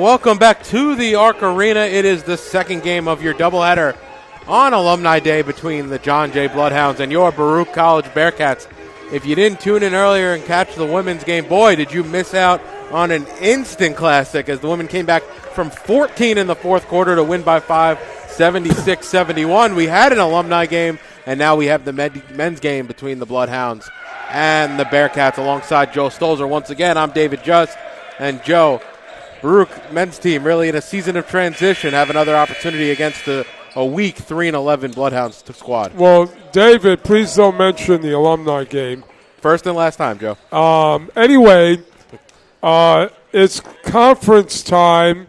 welcome back to the Arc Arena. It is the second game of your doubleheader on Alumni Day between the John Jay Bloodhounds and your Baruch College Bearcats. If you didn't tune in earlier and catch the women's game, boy, did you miss out on an instant classic as the women came back from 14 in the fourth quarter to win by 5, 76-71. We had an alumni game, and now we have the men's game between the Bloodhounds and the Bearcats alongside Joe Stolzer. Once again, I'm David Just, and Joe, Baruch men's team really in a season of transition, have another opportunity against a weak 3-11 Bloodhounds squad. Well, David, please don't mention the alumni game. First and last time, Joe. Anyway, it's conference time,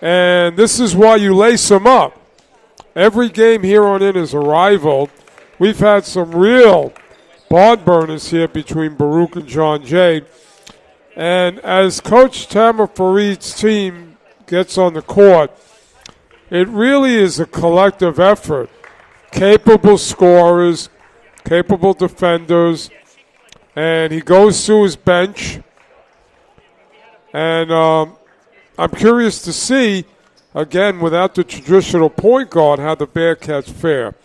and this is why you lace them up. Every game here on in is a rival. We've had some real barn burners here between Baruch and John Jay. And as Coach Tamara Farid's team gets on the court, it really is a collective effort. Capable scorers, capable defenders, and he goes through his bench. And I'm curious to see, again, without the traditional point guard, how the Bearcats fare.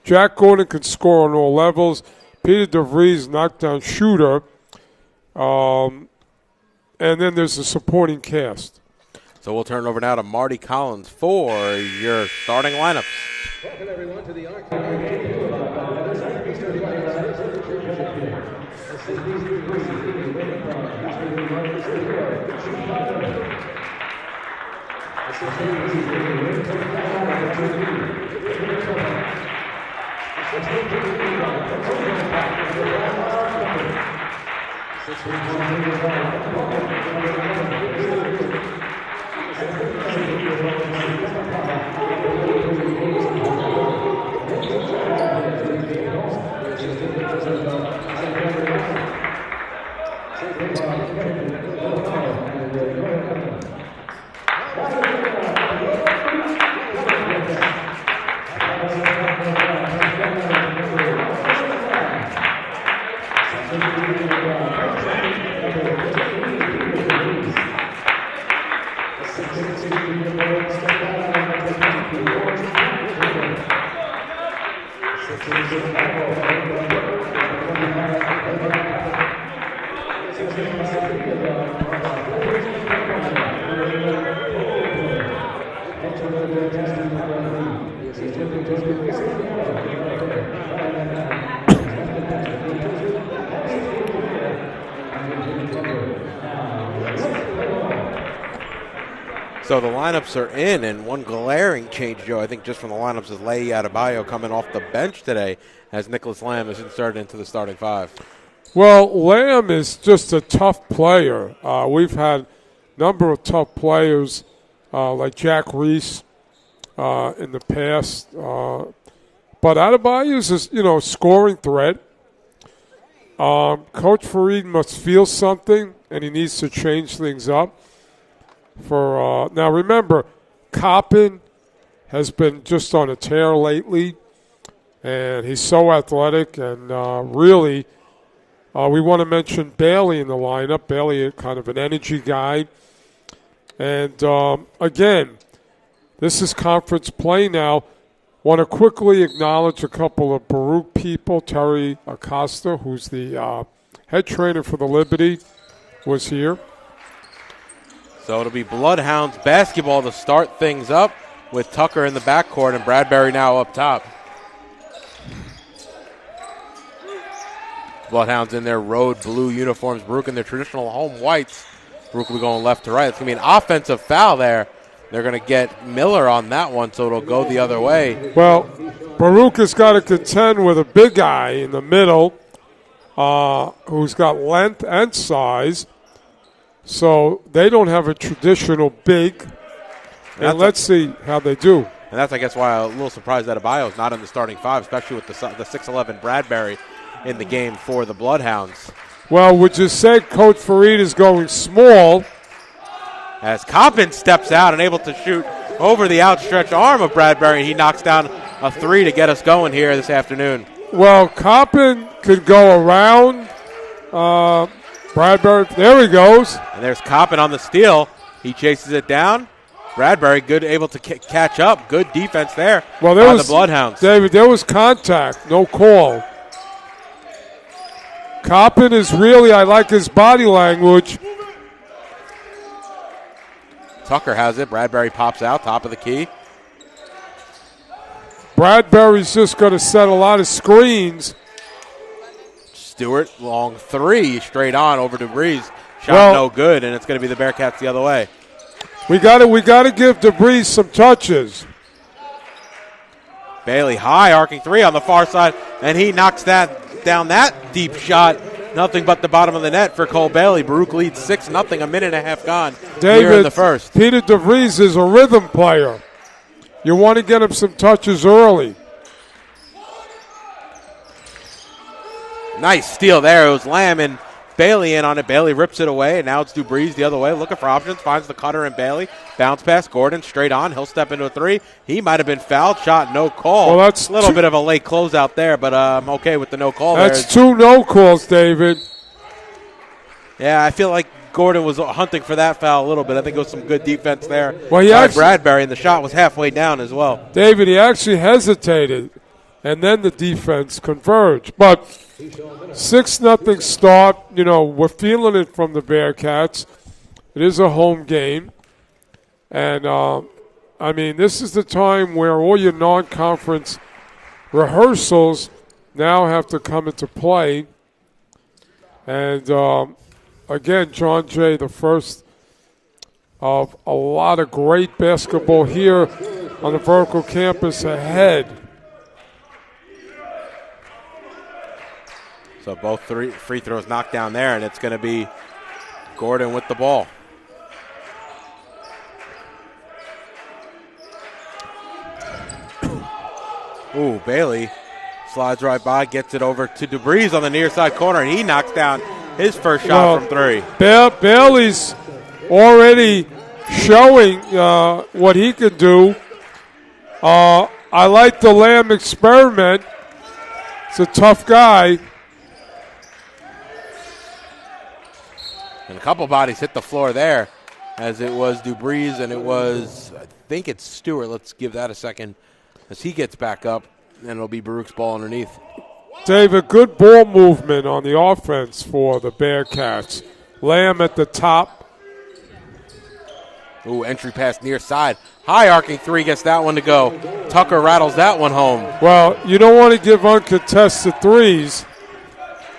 Jack Gordon can score on all levels. Peter DeVries, knockdown shooter. And then there's the supporting cast. So we'll turn it over now to Marty Collins for your starting lineups. Welcome everyone to the Arc. So the lineups are in, and one glaring change, Joe, I think just from the lineups is Leigh Adebayo coming off the bench today as Nicholas Lamb is inserted into the starting five. Well, Lamb is just a tough player. We've had a number of tough players like Jack Reese in the past. But Adebayo is a scoring threat. Coach Farid must feel something, and he needs to change things up. Now, remember, Coppin has been just on a tear lately, and he's so athletic. And really, we want to mention Bailey in the lineup. Bailey, kind of an energy guy. And, again, this is conference play now. Want to quickly acknowledge a couple of Baruch people. Terry Acosta, who's the head trainer for the Liberty, was here. So it'll be Bloodhounds basketball to start things up with Tucker in the backcourt and Bradbury now up top. Bloodhounds in their road blue uniforms. Baruch in their traditional home whites. Baruch will be going left to right. It's going to be an offensive foul there. They're going to get Miller on that one, so it'll go the other way. Well, Baruch has got to contend with a big guy in the middle who's got length and size. So they don't have a traditional big. And let's see how they do. And that's, I guess, why I'm a little surprised that Adebayo is not in the starting five, especially with the 6'11 Bradbury in the game for the Bloodhounds. Well, would you say Coach Farid is going small? As Coppin steps out and able to shoot over the outstretched arm of Bradbury, he knocks down a three to get us going here this afternoon. Well, Coppin could go around Bradbury. There he goes. And there's Coppin on the steal. He chases it down. Bradbury good, able to catch up. Good defense there by the Bloodhounds. David, there was contact, no call. Coppin is really, I like his body language. Tucker has it. Bradbury pops out, top of the key. Bradbury's just going to set a lot of screens. Stewart, long three, straight on over to Breeze. Shot no good, and it's going to be the Bearcats the other way. We got to give DeBreeze some touches. Bailey high, arcing three on the far side, and he knocks that down. That deep shot, nothing but the bottom of the net for Cole Bailey. Baruch leads 6-0, a minute and a half gone here in the first. Peter DeVries is a rhythm player. You want to get him some touches early. Nice steal there. It was Lamb and Bailey in on it. Bailey rips it away, and now it's DeBreeze the other way, looking for options. Finds the cutter and Bailey. Bounce pass. Gordon straight on. He'll step into a three. He might have been fouled. Shot, no call. Well, that's a little bit of a late closeout there, but I'm okay with the no call there. That's two no calls, David. Yeah, I feel like Gordon was hunting for that foul a little bit. I think it was some good defense there by Bradbury, and the shot was halfway down as well. David, he actually hesitated, and then the defense converged. But 6-0 start. You know, we're feeling it from the Bearcats. It is a home game. And, I mean, this is the time where all your non-conference rehearsals now have to come into play. And, again, John Jay, the first of a lot of great basketball here on the vertical campus ahead. So both free throws knocked down there, and it's going to be Gordon with the ball. Ooh, Bailey slides right by, gets it over to DeBreeze on the near side corner, and he knocks down his first shot from three. Bailey's already showing what he can do. I like the Lamb experiment. It's a tough guy. And a couple bodies hit the floor there, as it was DeBreeze and it was, I think it's Stewart. Let's give that a second as he gets back up, and it'll be Baruch's ball underneath. David, good ball movement on the offense for the Bearcats. Lamb at the top. Ooh, entry pass near side. High arcing three, gets that one to go. Tucker rattles that one home. Well, you don't want to give uncontested threes.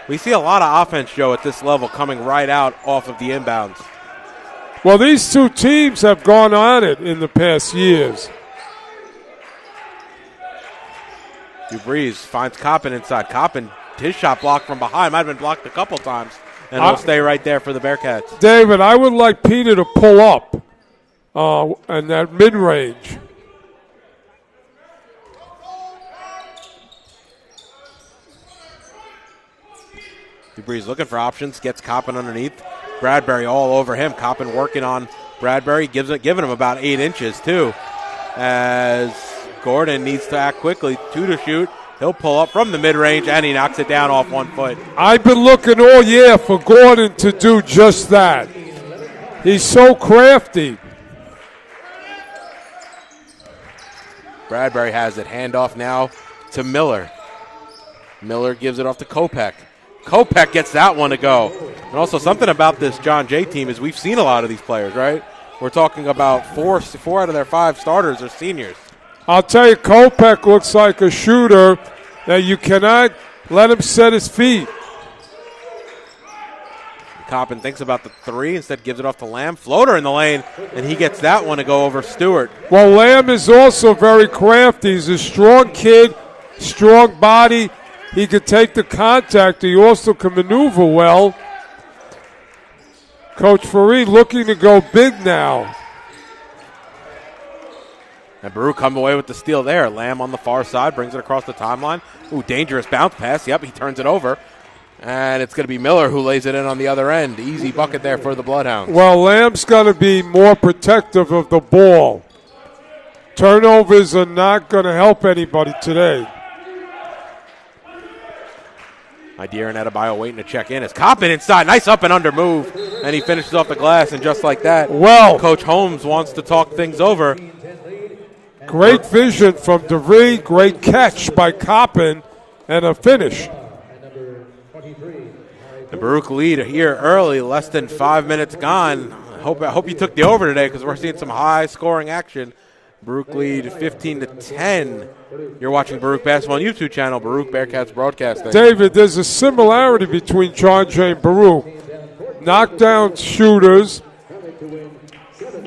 We see a lot of offense, Joe, at this level coming right out off of the inbounds. Well, these two teams have gone on it in the past years. DeBreeze finds Coppin inside. Coppin, his shot blocked from behind. Might have been blocked a couple times. And it'll stay right there for the Bearcats. David, I would like Peter to pull up in that mid-range. DeBreeze looking for options, gets Coppin underneath. Bradbury all over him. Coppin working on Bradbury, giving him about 8 inches, too. As Gordon needs to act quickly, 2 to shoot. He'll pull up from the mid-range, and he knocks it down off 1 foot. I've been looking all year for Gordon to do just that. He's so crafty. Bradbury has it. Handoff now to Miller. Miller gives it off to Kopech. Kopech gets that one to go. And also something about this John Jay team is we've seen a lot of these players, right? We're talking about four out of their 5 starters are seniors. I'll tell you, Kopech looks like a shooter that you cannot let him set his feet. Coppin thinks about the 3, instead gives it off to Lamb. Floater in the lane, and he gets that one to go over Stewart. Well, Lamb is also very crafty. He's a strong kid, strong body. He can take the contact. He also can maneuver well. Coach Fareed looking to go big now. And Baruch come away with the steal there. Lamb on the far side, brings it across the timeline. Ooh, dangerous bounce pass. Yep, he turns it over. And it's going to be Miller who lays it in on the other end. Easy bucket there for the Bloodhounds. Well, Lamb's going to be more protective of the ball. Turnovers are not going to help anybody today. Idea and Adebayo waiting to check in. As Coppin inside. Nice up and under move. And he finishes off the glass. And just like that, well, Coach Holmes wants to talk things over. Great vision from DeVries. Great catch by Coppin. And a finish. The Baruch lead here early. Less than 5 minutes gone. I hope you took the over today because we're seeing some high-scoring action. Baruch lead 15-10. You're watching Baruch Basketball YouTube channel, Baruch Bearcats Broadcasting. David, there's a similarity between John Jay and Baruch. Knockdown shooters.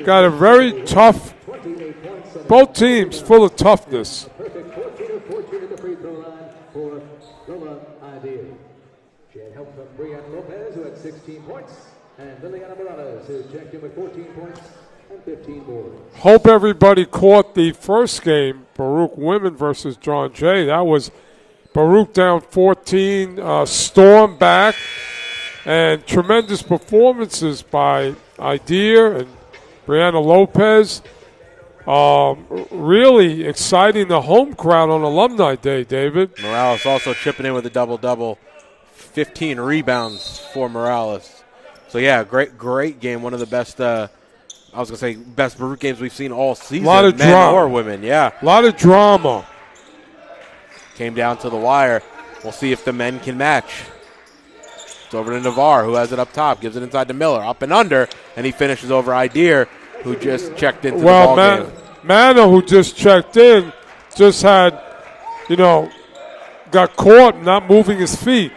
Got a very tough, both teams full of toughness. She had help from Brianna Lopez, who had 16 points, and Liliana Morales, who checked in with 14 points and 15 boards. Hope everybody caught the first game, Baruch women versus John Jay. That was Baruch down 14, storm back, and tremendous performances by Idea and Brianna Lopez. Really exciting the home crowd on Alumni Day, David. Morales also chipping in with a double-double. 15 rebounds for Morales. So, yeah, great game. One of the best, best Baruch games we've seen all season. A lot of men drama. or women, yeah. A lot of drama. Came down to the wire. We'll see if the men can match. It's over to Navarre, who has it up top. Gives it inside to Miller. Up and under. And he finishes over Idea, who just checked into the ball game. Mano, who just checked in, just had, got caught not moving his feet.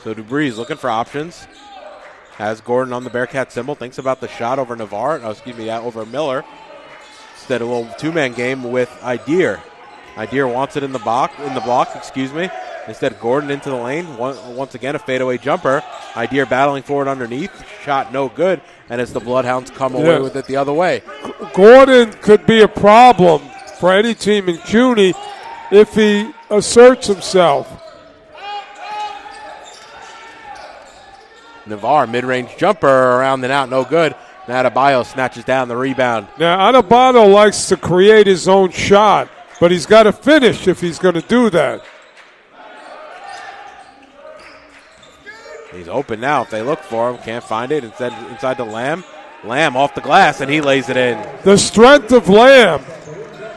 So DeVries looking for options. Has Gordon on the Bearcat symbol. Thinks about the shot over Navarre. Over Miller. Instead, a little two-man game with Idea. Idea wants it in the block. Instead, Gordon into the lane. Once again, a fadeaway jumper. Idea battling forward underneath. Shot no good. And as the Bloodhounds come away with it the other way. Gordon could be a problem for any team in CUNY if he asserts himself. Navarre, mid-range jumper around and out, no good. And Adebayo snatches down the rebound. Now, Adebayo likes to create his own shot, but he's got to finish if he's going to do that. He's open now if they look for him. Can't find it. Instead, inside to Lamb. Lamb off the glass, and he lays it in. The strength of Lamb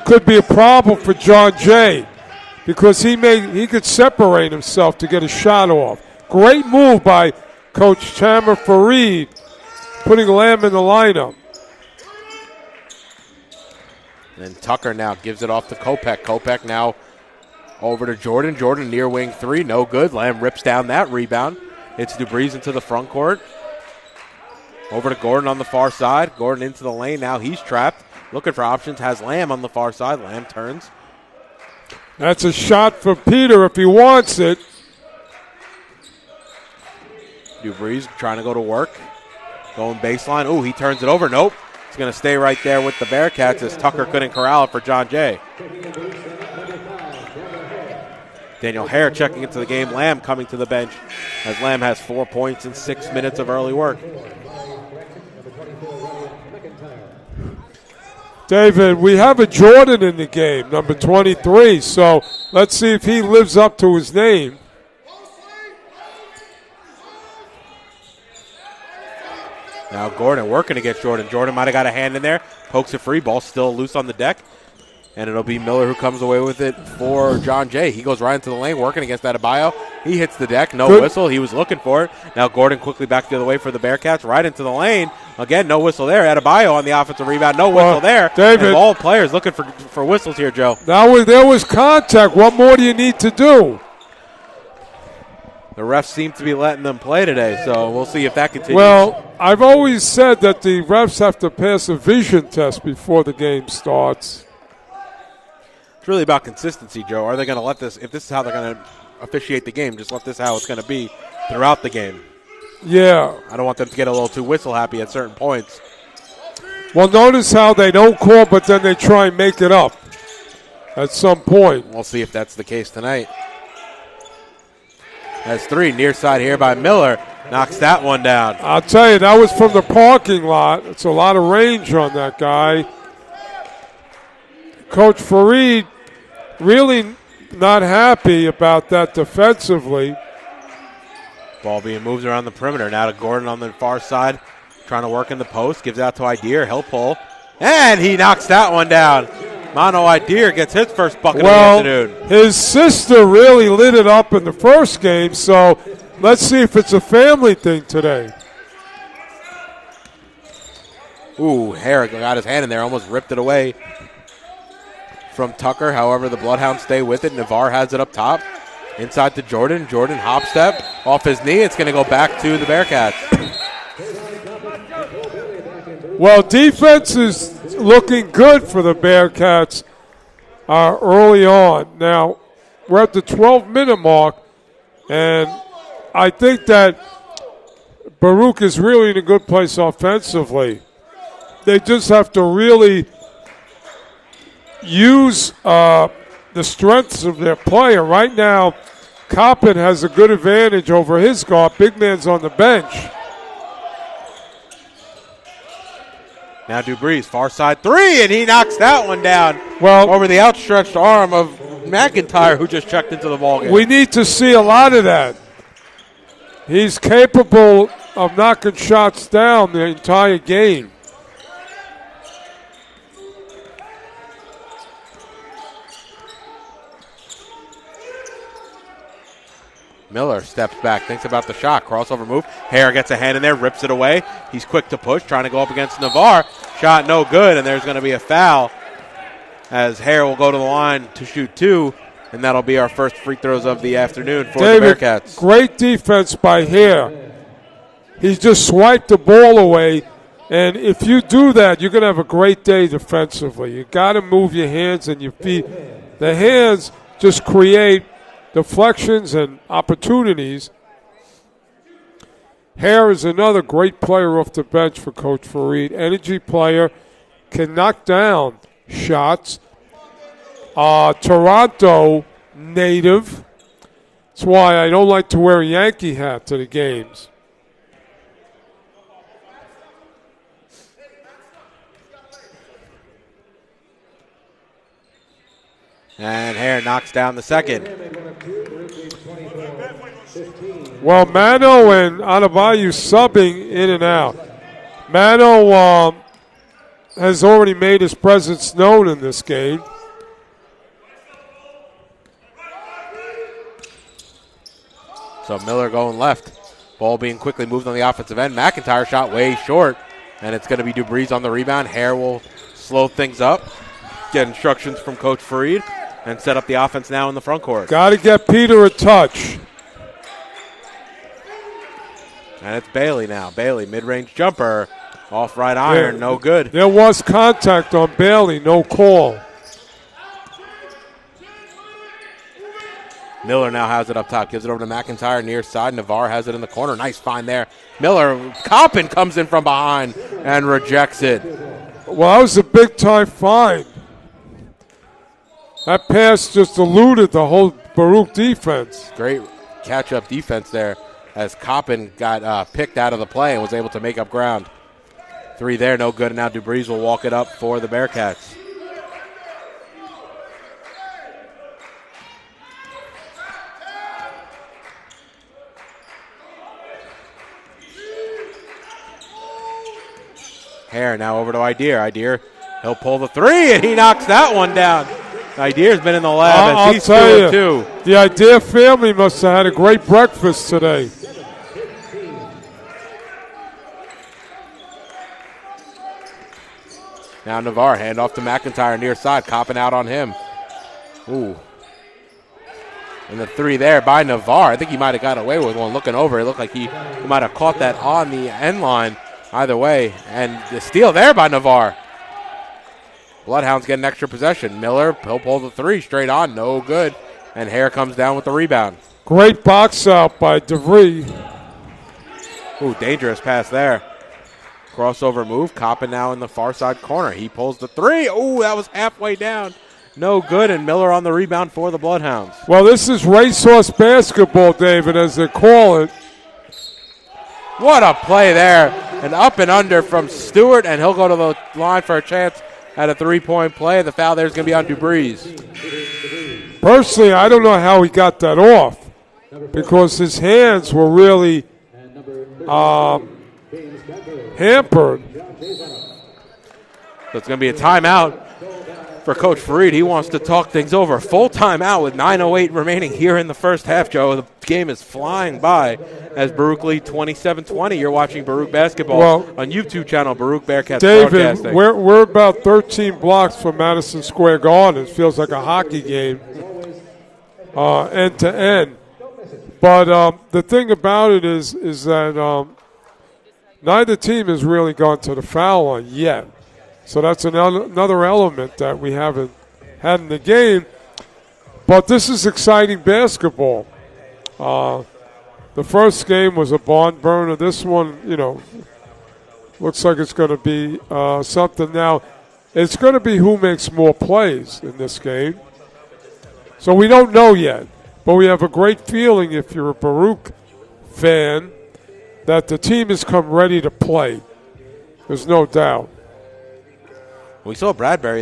could be a problem for John Jay because he could separate himself to get a shot off. Great move by Coach Tamer Fareed, putting Lamb in the lineup. And Tucker now gives it off to Kopech. Kopech now over to Jordan. Jordan near wing three, no good. Lamb rips down that rebound. It's DeVries into the front court. Over to Gordon on the far side. Gordon into the lane. Now he's trapped. Looking for options. Has Lamb on the far side. Lamb turns. That's a shot for Peter if he wants it. DeVries trying to go to work. Going baseline. Ooh, he turns it over. Nope. It's going to stay right there with the Bearcats as Tucker couldn't corral it for John Jay. Daniel Hare checking into the game. Lamb coming to the bench as Lamb has 4 points in 6 minutes of early work. David, we have a Jordan in the game, number 23, so let's see if he lives up to his name. Now Gordon working against Jordan. Jordan might have got a hand in there. Pokes it free. Ball still loose on the deck. And it'll be Miller who comes away with it for John Jay. He goes right into the lane working against Adebayo. He hits the deck. No whistle. He was looking for it. Now Gordon quickly back the other way for the Bearcats. Right into the lane. Again, no whistle there. Adebayo on the offensive rebound. No whistle there. David. And all players looking for whistles here, Joe. There was contact. What more do you need to do? The refs seem to be letting them play today, so we'll see if that continues. Well, I've always said that the refs have to pass a vision test before the game starts. It's really about consistency, Joe. Are they going to let this, if this is how they're going to officiate the game, just let this how it's going to be throughout the game? Yeah. I don't want them to get a little too whistle happy at certain points. Well, notice how they don't call, but then they try and make it up at some point. We'll see if that's the case tonight. That's three, near side here by Miller. Knocks that one down. I'll tell you, that was from the parking lot. It's a lot of range on that guy. Coach Fareed really not happy about that defensively. Ball being moved around the perimeter. Now to Gordon on the far side, trying to work in the post. Gives out to Ideer. He'll pull. And he knocks that one down. Mono Ideer gets his first bucket of the afternoon. His sister really lit it up in the first game, so let's see if it's a family thing today. Ooh, Herrick got his hand in there, almost ripped it away from Tucker. However, the Bloodhounds stay with it. Navarre has it up top. Inside to Jordan. Jordan hop step off his knee. It's going to go back to the Bearcats. Well, defense is looking good for the Bearcats early on. Now, we're at the 12-minute mark, and I think that Baruch is really in a good place offensively. They just have to really use the strengths of their player. Right now, Coppin has a good advantage over his guard. Big man's on the bench. Now Dubriz, far side three, and he knocks that one down over the outstretched arm of McIntyre, who just checked into the ballgame. We need to see a lot of that. He's capable of knocking shots down the entire game. Miller steps back, thinks about the shot, crossover move. Hare gets a hand in there, rips it away. He's quick to push, trying to go up against Navarre. Shot no good, and there's going to be a foul as Hare will go to the line to shoot two, and that'll be our first free throws of the afternoon for the Bearcats. Great defense by Hare. He's just swiped the ball away, and if you do that, you're going to have a great day defensively. You got to move your hands and your feet. The hands just create deflections and opportunities. Hare is another great player off the bench for Coach Fareed. Energy player, can knock down shots. Toronto native. That's why I don't like to wear a Yankee hat to the games. And Hare knocks down the second. Well, Mano and Adebayo subbing in and out. Mano has already made his presence known in this game. So Miller going left. Ball being quickly moved on the offensive end. McIntyre shot way short, and it's going to be Dubriz on the rebound. Hare will slow things up, get instructions from Coach Fareed, and set up the offense now in the front court. Got to get Peter a touch. And it's Bailey now. Bailey, mid-range jumper, off right iron, no good. There was contact on Bailey, no call. Miller now has it up top, gives it over to McIntyre near side. Navarre has it in the corner. Nice find there. Miller, Coppin comes in from behind and rejects it. Well, that was a big-time find. That pass just eluded the whole Baruch defense. Great catch-up defense there as Coppin got picked out of the play and was able to make up ground. Three there, no good, and now Dubriz will walk it up for the Bearcats. Hare now over to Ideer. Ideer, he'll pull the three, and he knocks that one down. Ideer's been in the lab, and he's 2 of 2. The Ideer family must have had a great breakfast today. Now Navarre, hand off to McIntyre near side, copping out on him. Ooh. And the three there by Navarre. I think he might have got away with one looking over. It looked like he might have caught that on the end line. Either way, and the steal there by Navarre. Bloodhounds get an extra possession. Miller, he'll pull the three straight on, no good. And Hare comes down with the rebound. Great box out by DeVries. Ooh, dangerous pass there. Crossover move, Coppin now in the far side corner. He pulls the three. Ooh, that was halfway down. No good, and Miller on the rebound for the Bloodhounds. Well, this is racehorse basketball, David, as they call it. What a play there. An up and under from Stewart, and he'll go to the line for a chance at a three-point play. The foul there is going to be on Dubriz. Personally, I don't know how he got that off because his hands were really hampered. So it's going to be a timeout for Coach Fareed. He wants to talk things over. Full timeout with 9:08 remaining here in the first half, Joe. The game is flying by as Baruch lead 27-20. You're watching Baruch basketball on YouTube channel, Baruch Bearcats Broadcasting. David, we're about 13 blocks from Madison Square Garden. It feels like a hockey game end to end. But the thing about it is that neither team has really gone to the foul line yet. So that's another element that we haven't had in the game. But this is exciting basketball. The first game was a barn burner. This one, looks like it's going to be something. Now, it's going to be who makes more plays in this game. So we don't know yet. But we have a great feeling, if you're a Baruch fan, that the team has come ready to play. There's no doubt. We saw Bradbury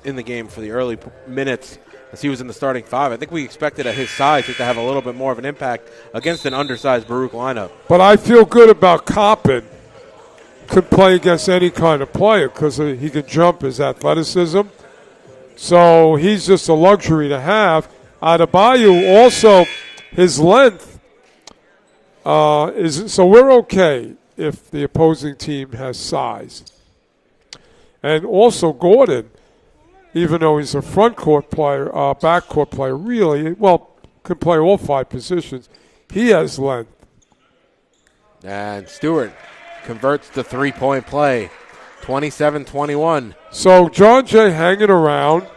in the game for the early minutes as he was in the starting five. I think we expected at his size to have a little bit more of an impact against an undersized Baruch lineup. But I feel good about Coppin. Could play against any kind of player because he can jump, his athleticism. So he's just a luxury to have. Adebayo also, his length is so we're okay if the opposing team has size. And also Gordon, even though he's a front court player, back court player, really, can play all five positions. He has length. And Stewart converts the three-point play, 27-21. So John Jay hanging around.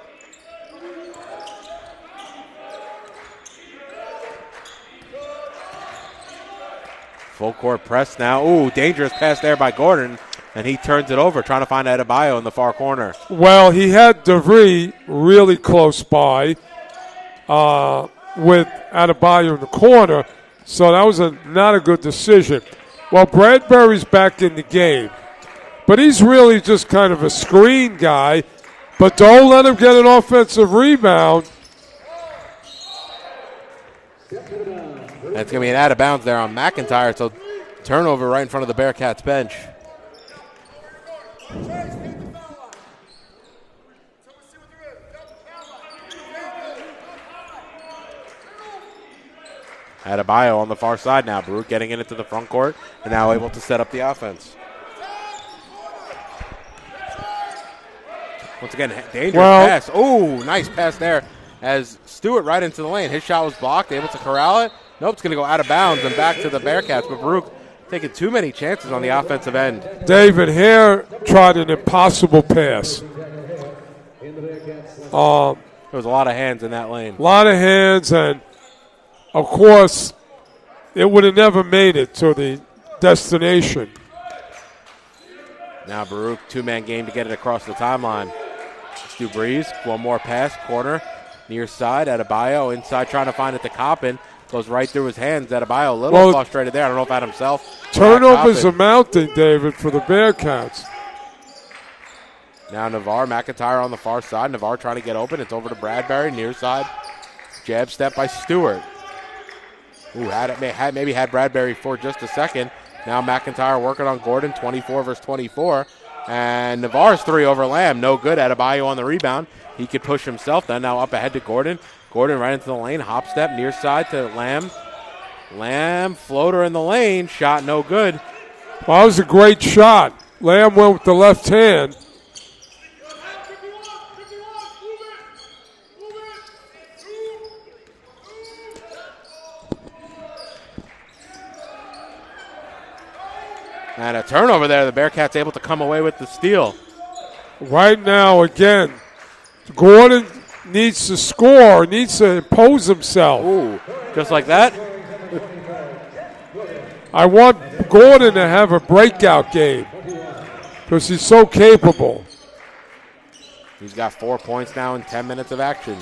Full court press now. Ooh, dangerous pass there by Gordon. And he turns it over, trying to find Adebayo in the far corner. Well, he had DeVry really close by with Adebayo in the corner, so that was not a good decision. Well, Bradbury's back in the game, but he's really just kind of a screen guy, but don't let him get an offensive rebound. That's going to be an out of bounds there on McIntyre, so turnover right in front of the Bearcats bench. Adebayo on the far side now. Baruch getting into the front court and now able to set up the offense. Once again, dangerous pass. Oh, nice pass there as Stewart right into the lane. His shot was blocked, able to corral it. Nope, it's going to go out of bounds and back to the Bearcats, but Baruch taking too many chances on the offensive end. David Hare tried an impossible pass. There was a lot of hands in that lane. A lot of hands, and of course, it would have never made it to the destination. Now Baruch, two-man game to get it across the timeline. Stu Breeze, one more pass, corner, near side. Adebayo inside trying to find it to Coppin. Goes right through his hands. Adebayo a little frustrated there. I don't know if that himself. Turnovers are mounting, David, for the Bearcats. Now Navarre, McIntyre on the far side. Navarre trying to get open. It's over to Bradbury, near side. Jab step by Stewart. Ooh, maybe had Bradbury for just a second. Now McIntyre working on Gordon, 24 versus 24. And Navarre's three over Lamb. No good. Adebayo on the rebound. He could push himself then. Now up ahead to Gordon. Gordon right into the lane. Hop step near side to Lamb. Lamb, floater in the lane. Shot no good. Well, that was a great shot. Lamb went with the left hand. And a turnover there. The Bearcats able to come away with the steal. Right now, again, Gordon needs to score, needs to impose himself. Ooh, just like that? I want Gordon to have a breakout game because he's so capable. He's got 4 points now in 10 minutes of action.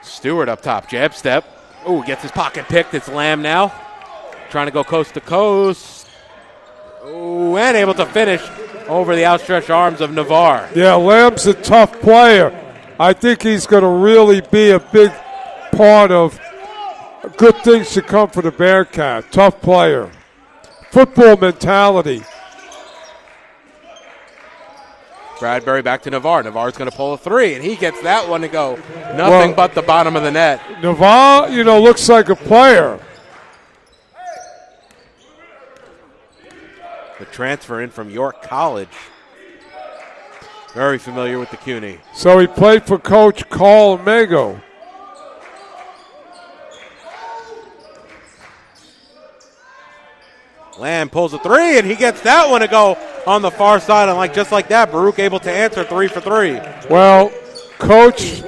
Stewart up top, jab step. Ooh, gets his pocket picked. It's Lamb now. Trying to go coast to coast. Ooh, and able to finish over the outstretched arms of Navarre. Yeah, Lamb's a tough player. I think he's going to really be a big part of good things to come for the Bearcat. Tough player. Football mentality. Bradbury back to Navarre. Navarre's going to pull a three, and he gets that one to go. Nothing but the bottom of the net. Navarre, looks like a player. The transfer in from York College. Very familiar with the CUNY. So he played for Coach Carl Mago. Lamb pulls a three, and he gets that one to go on the far side. And just like that, Baruch able to answer 3 for 3. Well, Coach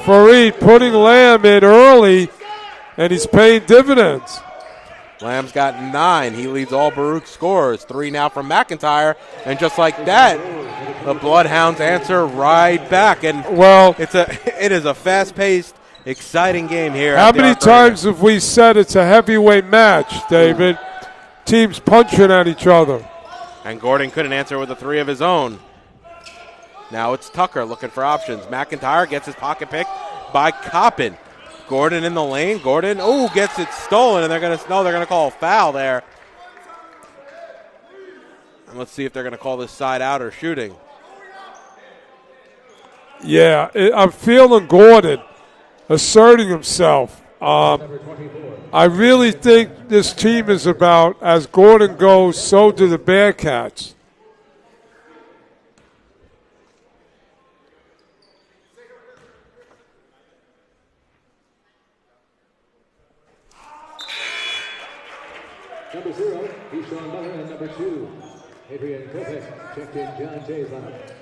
Fareed putting Lamb in early, and he's paying dividends. Lamb's got 9. He leads all Baruch scorers. 3 now from McIntyre. And just like that, the Bloodhounds answer right back. And it is a fast-paced, exciting game here. How many times have we said it's a heavyweight match, David? Teams punching at each other. And Gordon couldn't answer with a 3 of his own. Now it's Tucker looking for options. McIntyre gets his pocket picked by Coppin. Gordon in the lane. Gordon, gets it stolen, and they're going to call a foul there. And let's see if they're going to call this side out or shooting. Yeah, I'm feeling Gordon asserting himself. I really think this team is about, as Gordon goes, so do the Bearcats. Number 0, Deshaun Miller, and number 2, Adrian Kopech, checked in John Jay's lineup.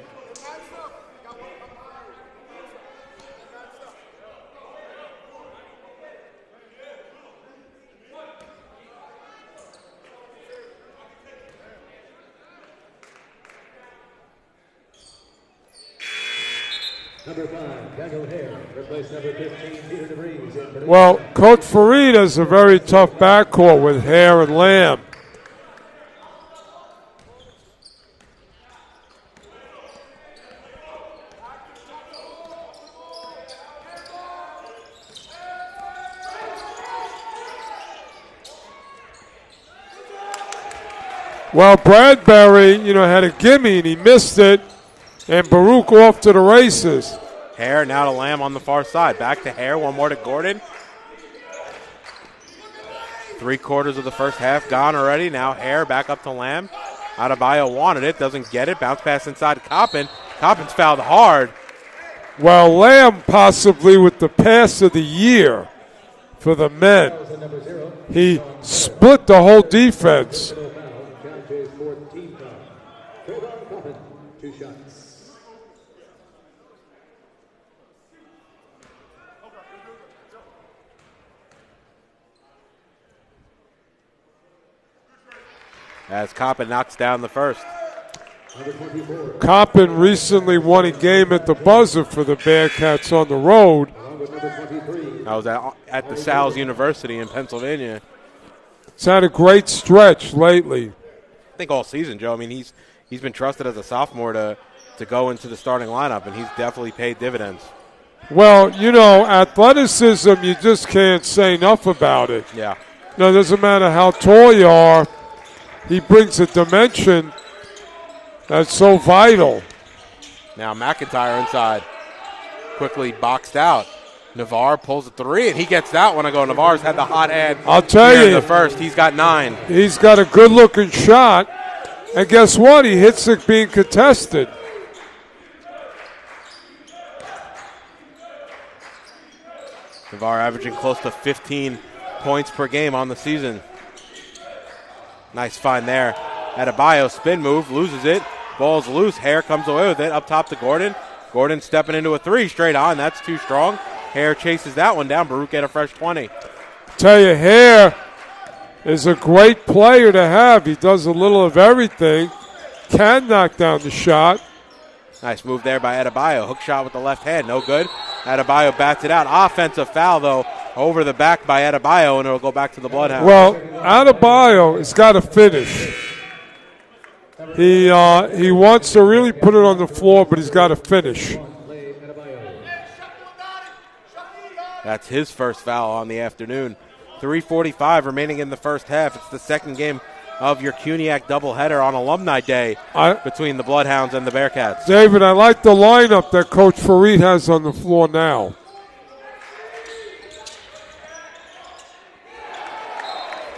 Number 5, Daniel Hare, replaced number 15, Peter DeVries. Well, Coach Fareed has a very tough backcourt with Hare and Lamb. Well, Bradbury, had a gimme and he missed it. And Baruch off to the races. Hare now to Lamb on the far side. Back to Hare. One more to Gordon. 3/4 of the first half gone already. Now Hare back up to Lamb. Adebayo wanted it. Doesn't get it. Bounce pass inside Coppin. Coppin's fouled hard. Well, Lamb possibly with the pass of the year for the men. He split the whole defense. As Coppin knocks down the first. Coppin recently won a game at the buzzer for the Bearcats on the road. I was at the Sal's University in Pennsylvania. It's had a great stretch lately. I think all season, Joe. I mean, he's been trusted as a sophomore to go into the starting lineup, and he's definitely paid dividends. Well, athleticism, you just can't say enough about it. Yeah. No, it doesn't matter how tall you are. He brings a dimension that's so vital. Now McIntyre inside. Quickly boxed out. Navarre pulls a 3, and he gets that one. Navarre's had the hot hand. I'll tell you. The first, he's got 9. He's got a good-looking shot. And guess what? He hits it being contested. Navarre averaging close to 15 points per game on the season. Nice find there. Adebayo spin move, loses it. Ball's loose. Hare comes away with it. Up top to Gordon. Gordon stepping into a 3 straight on. That's too strong. Hare chases that one down. Baruch get a fresh 20. Tell you, Hare is a great player to have. He does a little of everything. Can knock down the shot. Nice move there by Adebayo. Hook shot with the left hand. No good. Adebayo bats it out. Offensive foul, though, over the back by Adebayo, and it'll go back to the Bloodhounds. Well, Adebayo has got to finish. He wants to really put it on the floor, but he's got to finish. That's his first foul on the afternoon. 3:45 remaining in the first half. It's the second game of your CUNYAC doubleheader on Alumni Day between the Bloodhounds and the Bearcats. David, I like the lineup that Coach Fareed has on the floor now.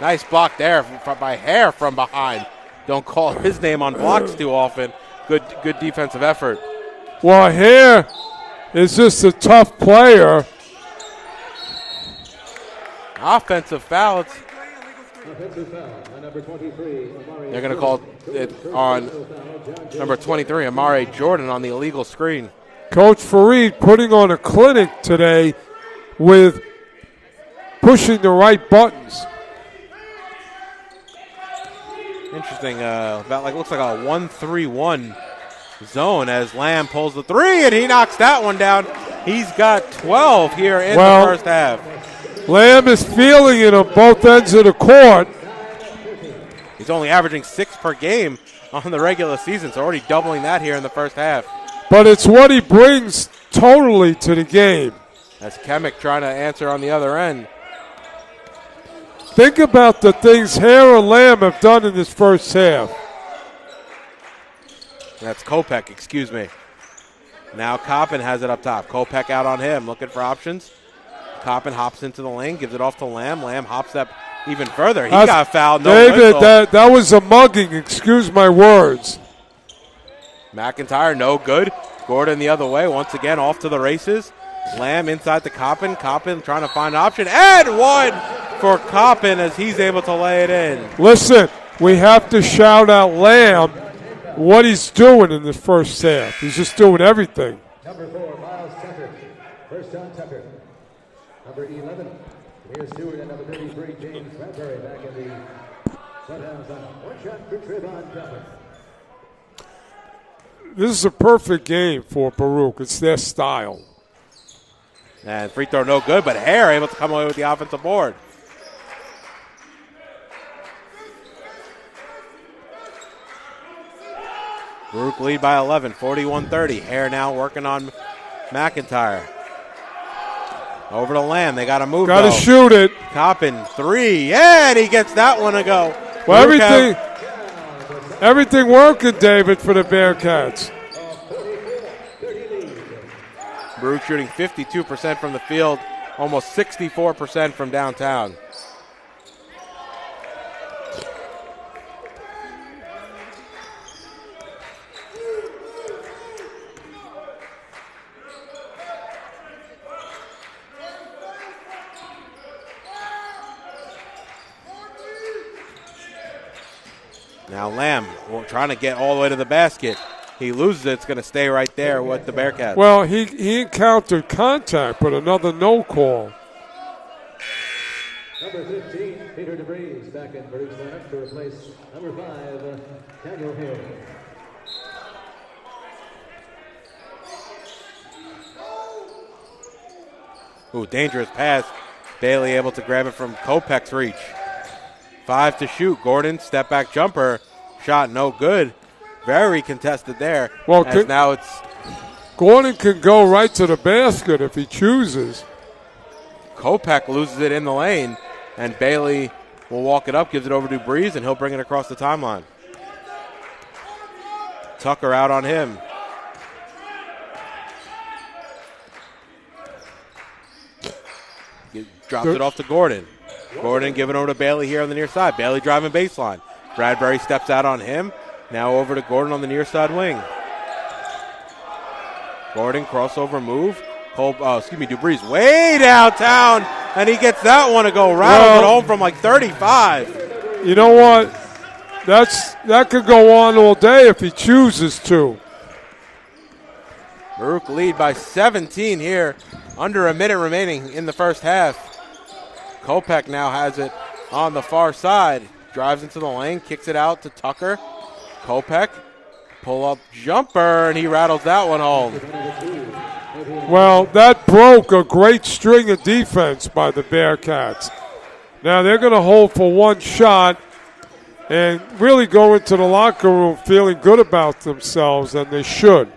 Nice block there by Hare from behind. Don't call his name on blocks too often. Good defensive effort. Well, Hare is just a tough player. Offensive foul. Offensive foul on number 23. They're going to call it on number 23, Amare Jordan, on the illegal screen. Coach Fareed putting on a clinic today with pushing the right buttons. Interesting. Looks like a 1-3-1 zone as Lamb pulls the three, and he knocks that one down. He's got 12 here in the first half. Lamb is feeling it on both ends of the court. He's only averaging 6 per game on the regular season, so already doubling that here in the first half. But it's what he brings totally to the game. As Kemick trying to answer on the other end. Think about the things Hare and Lamb have done in this first half. That's Kopech, excuse me. Now Coppin has it up top. Kopech out on him, looking for options. Coppin hops into the lane, gives it off to Lamb. Lamb hops up even further. He got fouled. No David, whistle. that was a mugging. Excuse my words. McIntyre, no good. Gordon the other way. Once again, off to the races. Lamb inside the Coppin. Coppin trying to find an option. And one for Coppin as he's able to lay it in. Listen, we have to shout out Lamb what he's doing in the first half. He's just doing everything. Number 4, Miles Tucker. First down, Tucker. Number 11, here's Stewart, and number 33, James Bradbury, back in the Bloodhounds on one shot for Trayvon Coppin. This is a perfect game for Baruch. It's their style. And free throw no good, but Hare able to come away with the offensive board. Baruch lead by 11, 41-30. Hare now working on McIntyre. Over to Lamb. They got to move. Got to shoot it. Coppin, three. Yeah, and he gets that one to go. Well, everything working, David, for the Bearcats. Baruch shooting 52% from the field, almost 64% from downtown. Now Lamb trying to get all the way to the basket. He loses it. It's going to stay right there with the Bearcats. Well, he encountered contact, but another no call. Number 15, Peter DeVries, back in Baruch's lineup to replace number 5, Daniel Hill. Ooh, dangerous pass. Bailey able to grab it from Kopech's reach. 5 to shoot. Gordon, step back jumper. Shot no good. Very contested there. Well, now it's Gordon can go right to the basket if he chooses. Kopech loses it in the lane, and Bailey will walk it up, gives it over to Breeze, and he'll bring it across the timeline. Tucker out on him. Drops it off to Gordon. Gordon giving over to Bailey here on the near side. Bailey driving baseline. Bradbury steps out on him. Now over to Gordon on the near side wing. Gordon crossover move. DeBreeze way downtown, and he gets that one to go round home from like 35. You know what? That could go on all day if he chooses to. Baruch lead by 17 here. Under a minute remaining in the first half. Kopech now has it on the far side. Drives into the lane, kicks it out to Tucker. Kopech, pull-up jumper, and he rattles that one home. Well, that broke a great string of defense by the Bearcats. Now they're going to hold for one shot, and really go into the locker room feeling good about themselves, and they should.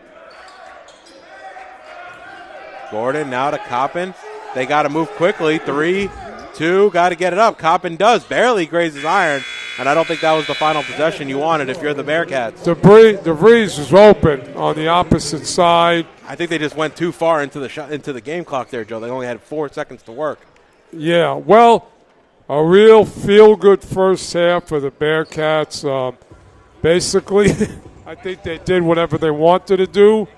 Gordon now to Coppin. They got to move quickly. 3, 2, got to get it up. Coppin does. Barely grazes iron, and I don't think that was the final possession you wanted if you're the Bearcats. DeVries was open on the opposite side. I think they just went too far into the game clock there, Joe. They only had 4 seconds to work. Yeah, well, a real feel-good first half for the Bearcats. Basically, I think they did whatever they wanted to do.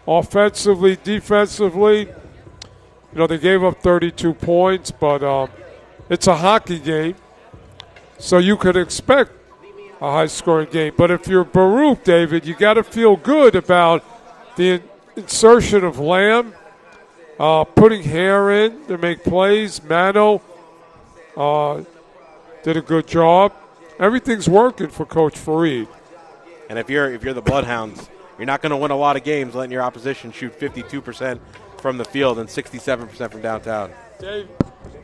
Offensively, defensively, they gave up 32 points, but it's a hockey game, so you could expect a high-scoring game. But if you're Baruch, David, you got to feel good about the insertion of Lamb, putting Hare in to make plays. Mano did a good job. Everything's working for Coach Fareed. And if you're the Bloodhounds, you're not going to win a lot of games letting your opposition shoot 52% from the field and 67% from downtown.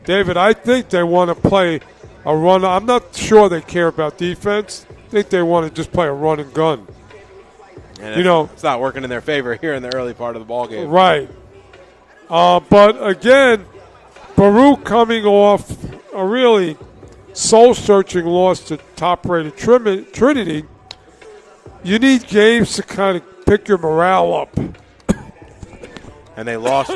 David, I think they want to play a run. I'm not sure they care about defense. I think they want to just play a run and gun. And it's not working in their favor here in the early part of the ball game. Right. But again, Baruch coming off a really soul-searching loss to top-rated Trinity. You need games to kind of pick your morale up. And they lost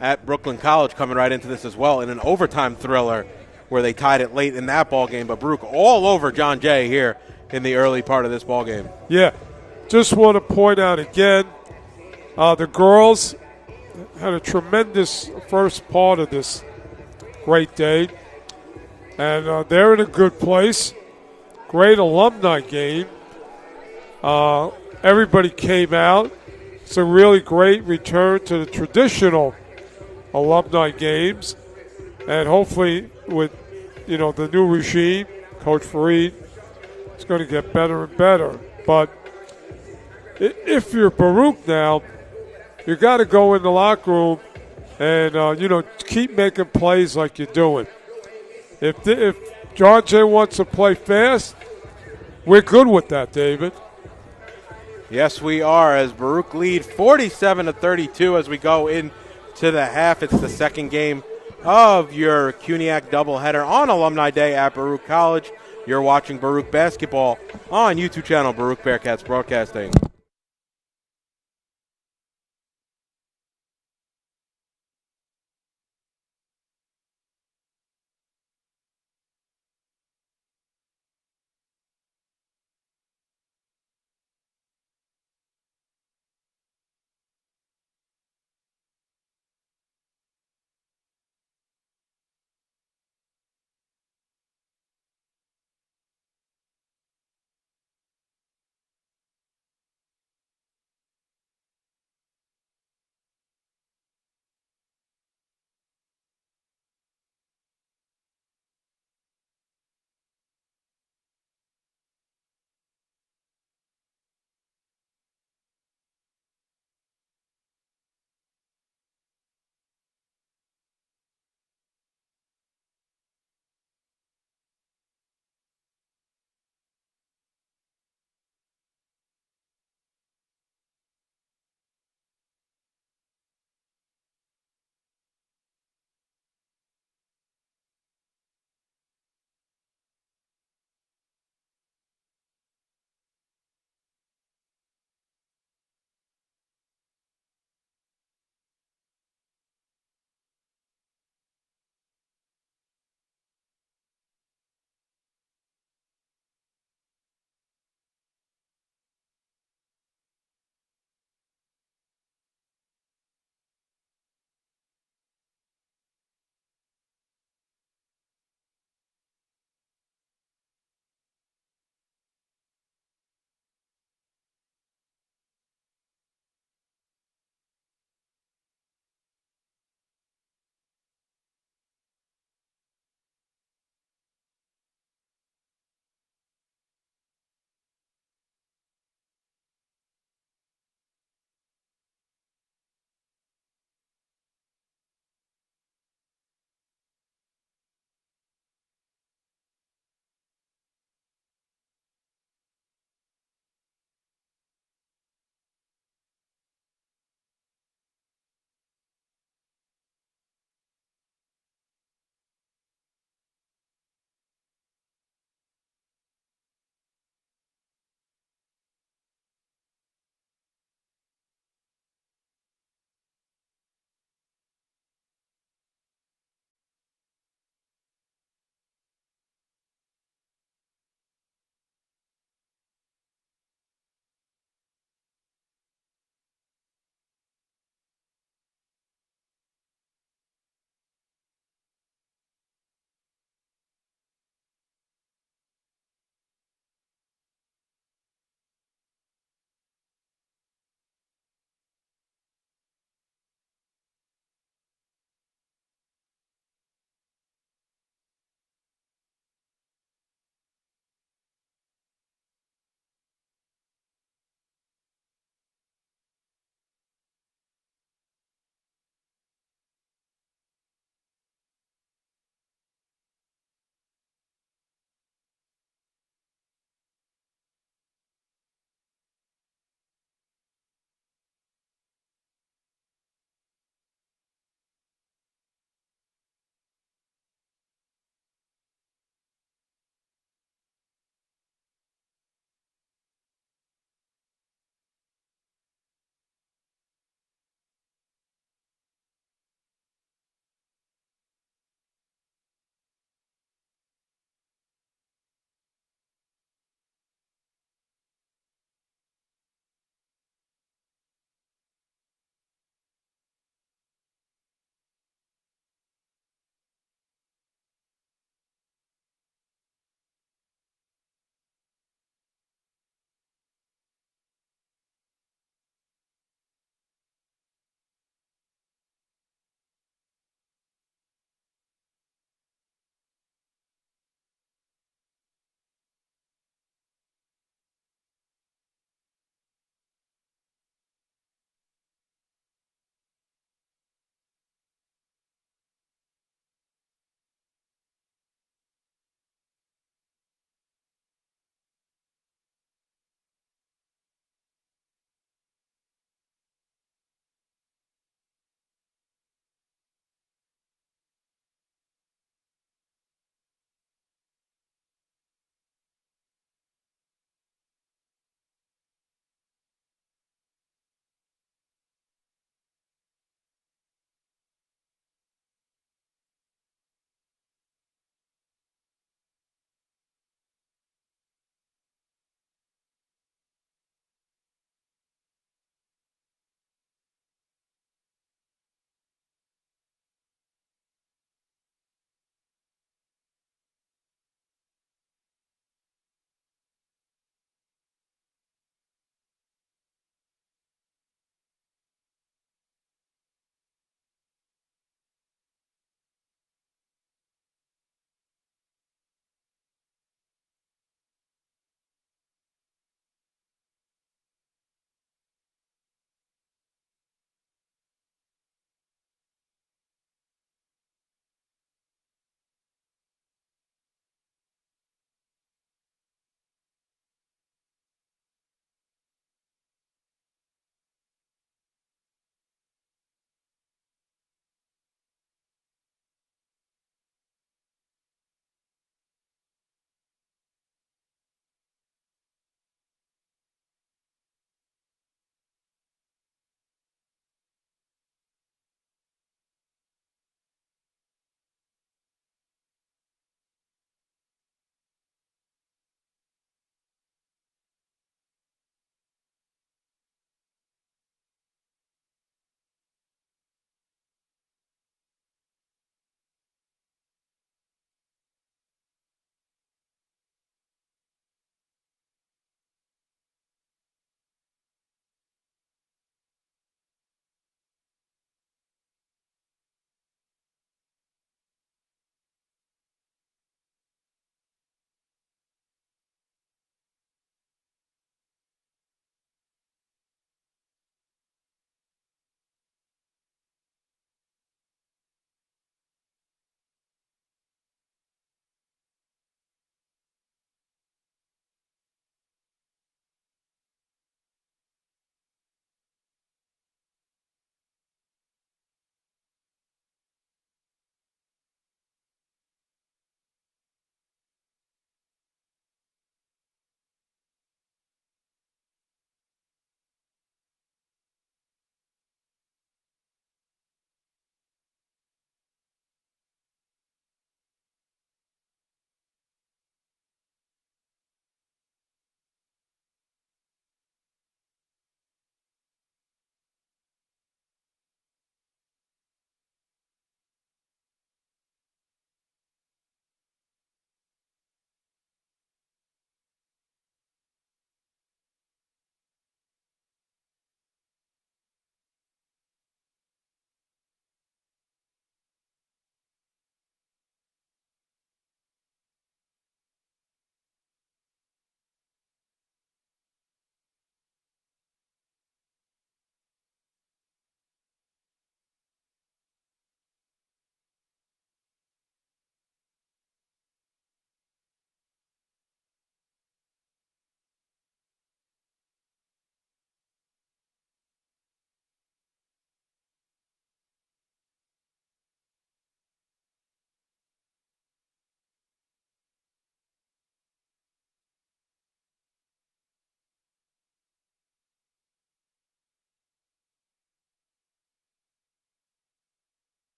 at Brooklyn College coming right into this as well in an overtime thriller where they tied it late in that ball game. But Baruch all over John Jay here in the early part of this ball game. Yeah. Just want to point out again, the girls had a tremendous first part of this great day. And they're in a good place. Great alumni game. Everybody came out. It's a really great return to the traditional alumni games. And hopefully with, the new regime, Coach Fareed, it's going to get better and better. But if you're Baruch now, you got to go in the locker room and, keep making plays like you're doing. If John Jay wants to play fast, we're good with that, David. Yes, we are, as Baruch lead 47-32 as we go into the half. It's the second game of your CUNYAC doubleheader on Alumni Day at Baruch College. You're watching Baruch basketball on YouTube channel Baruch Bearcats Broadcasting.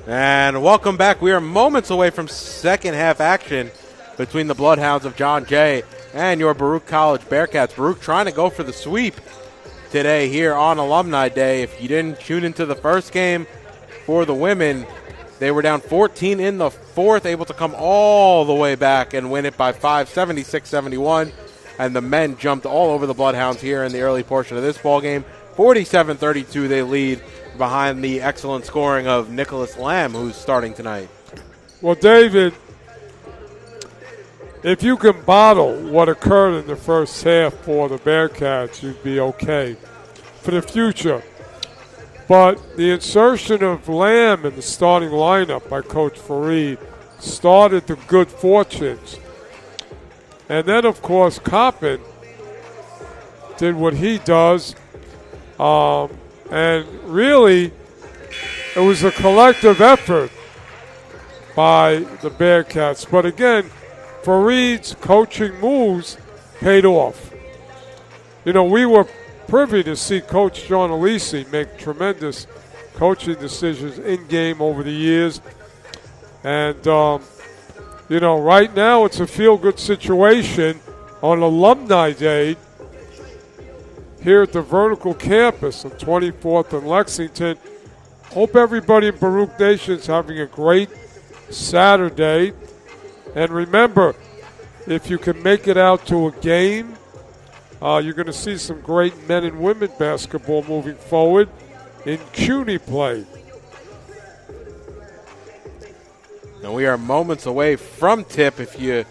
And welcome back. We are moments away from second half action between the Bloodhounds of John Jay and your Baruch College Bearcats. Baruch trying to go for the sweep today here on Alumni Day. If you didn't tune into the first game for the women, they were down 14 in the fourth, able to come all the way back and win it by 5, 76-71. And the men jumped all over the Bloodhounds here in the early portion of this ball game. 47-32 they lead behind the excellent scoring of Nicholas Lamb, who's starting tonight. Well, David, if you can bottle what occurred in the first half for the Bearcats, you'd be okay for the future. But the insertion of Lamb in the starting lineup by Coach Fareed started the good fortunes. And then, of course, Coppin did what he does. And really, it was a collective effort by the Bearcats. But again, Fareed's coaching moves paid off. You know, we were privy to see Coach John Alisi make tremendous coaching decisions in-game over the years. And, you know, right now it's a feel-good situation on Alumni Day here at the Vertical Campus on 24th and Lexington. Hope everybody in Baruch Nation is having a great Saturday. And remember, if you can make it out to a game, you're going to see some great men and women basketball moving forward in CUNY play. Now we are moments away from tip. If you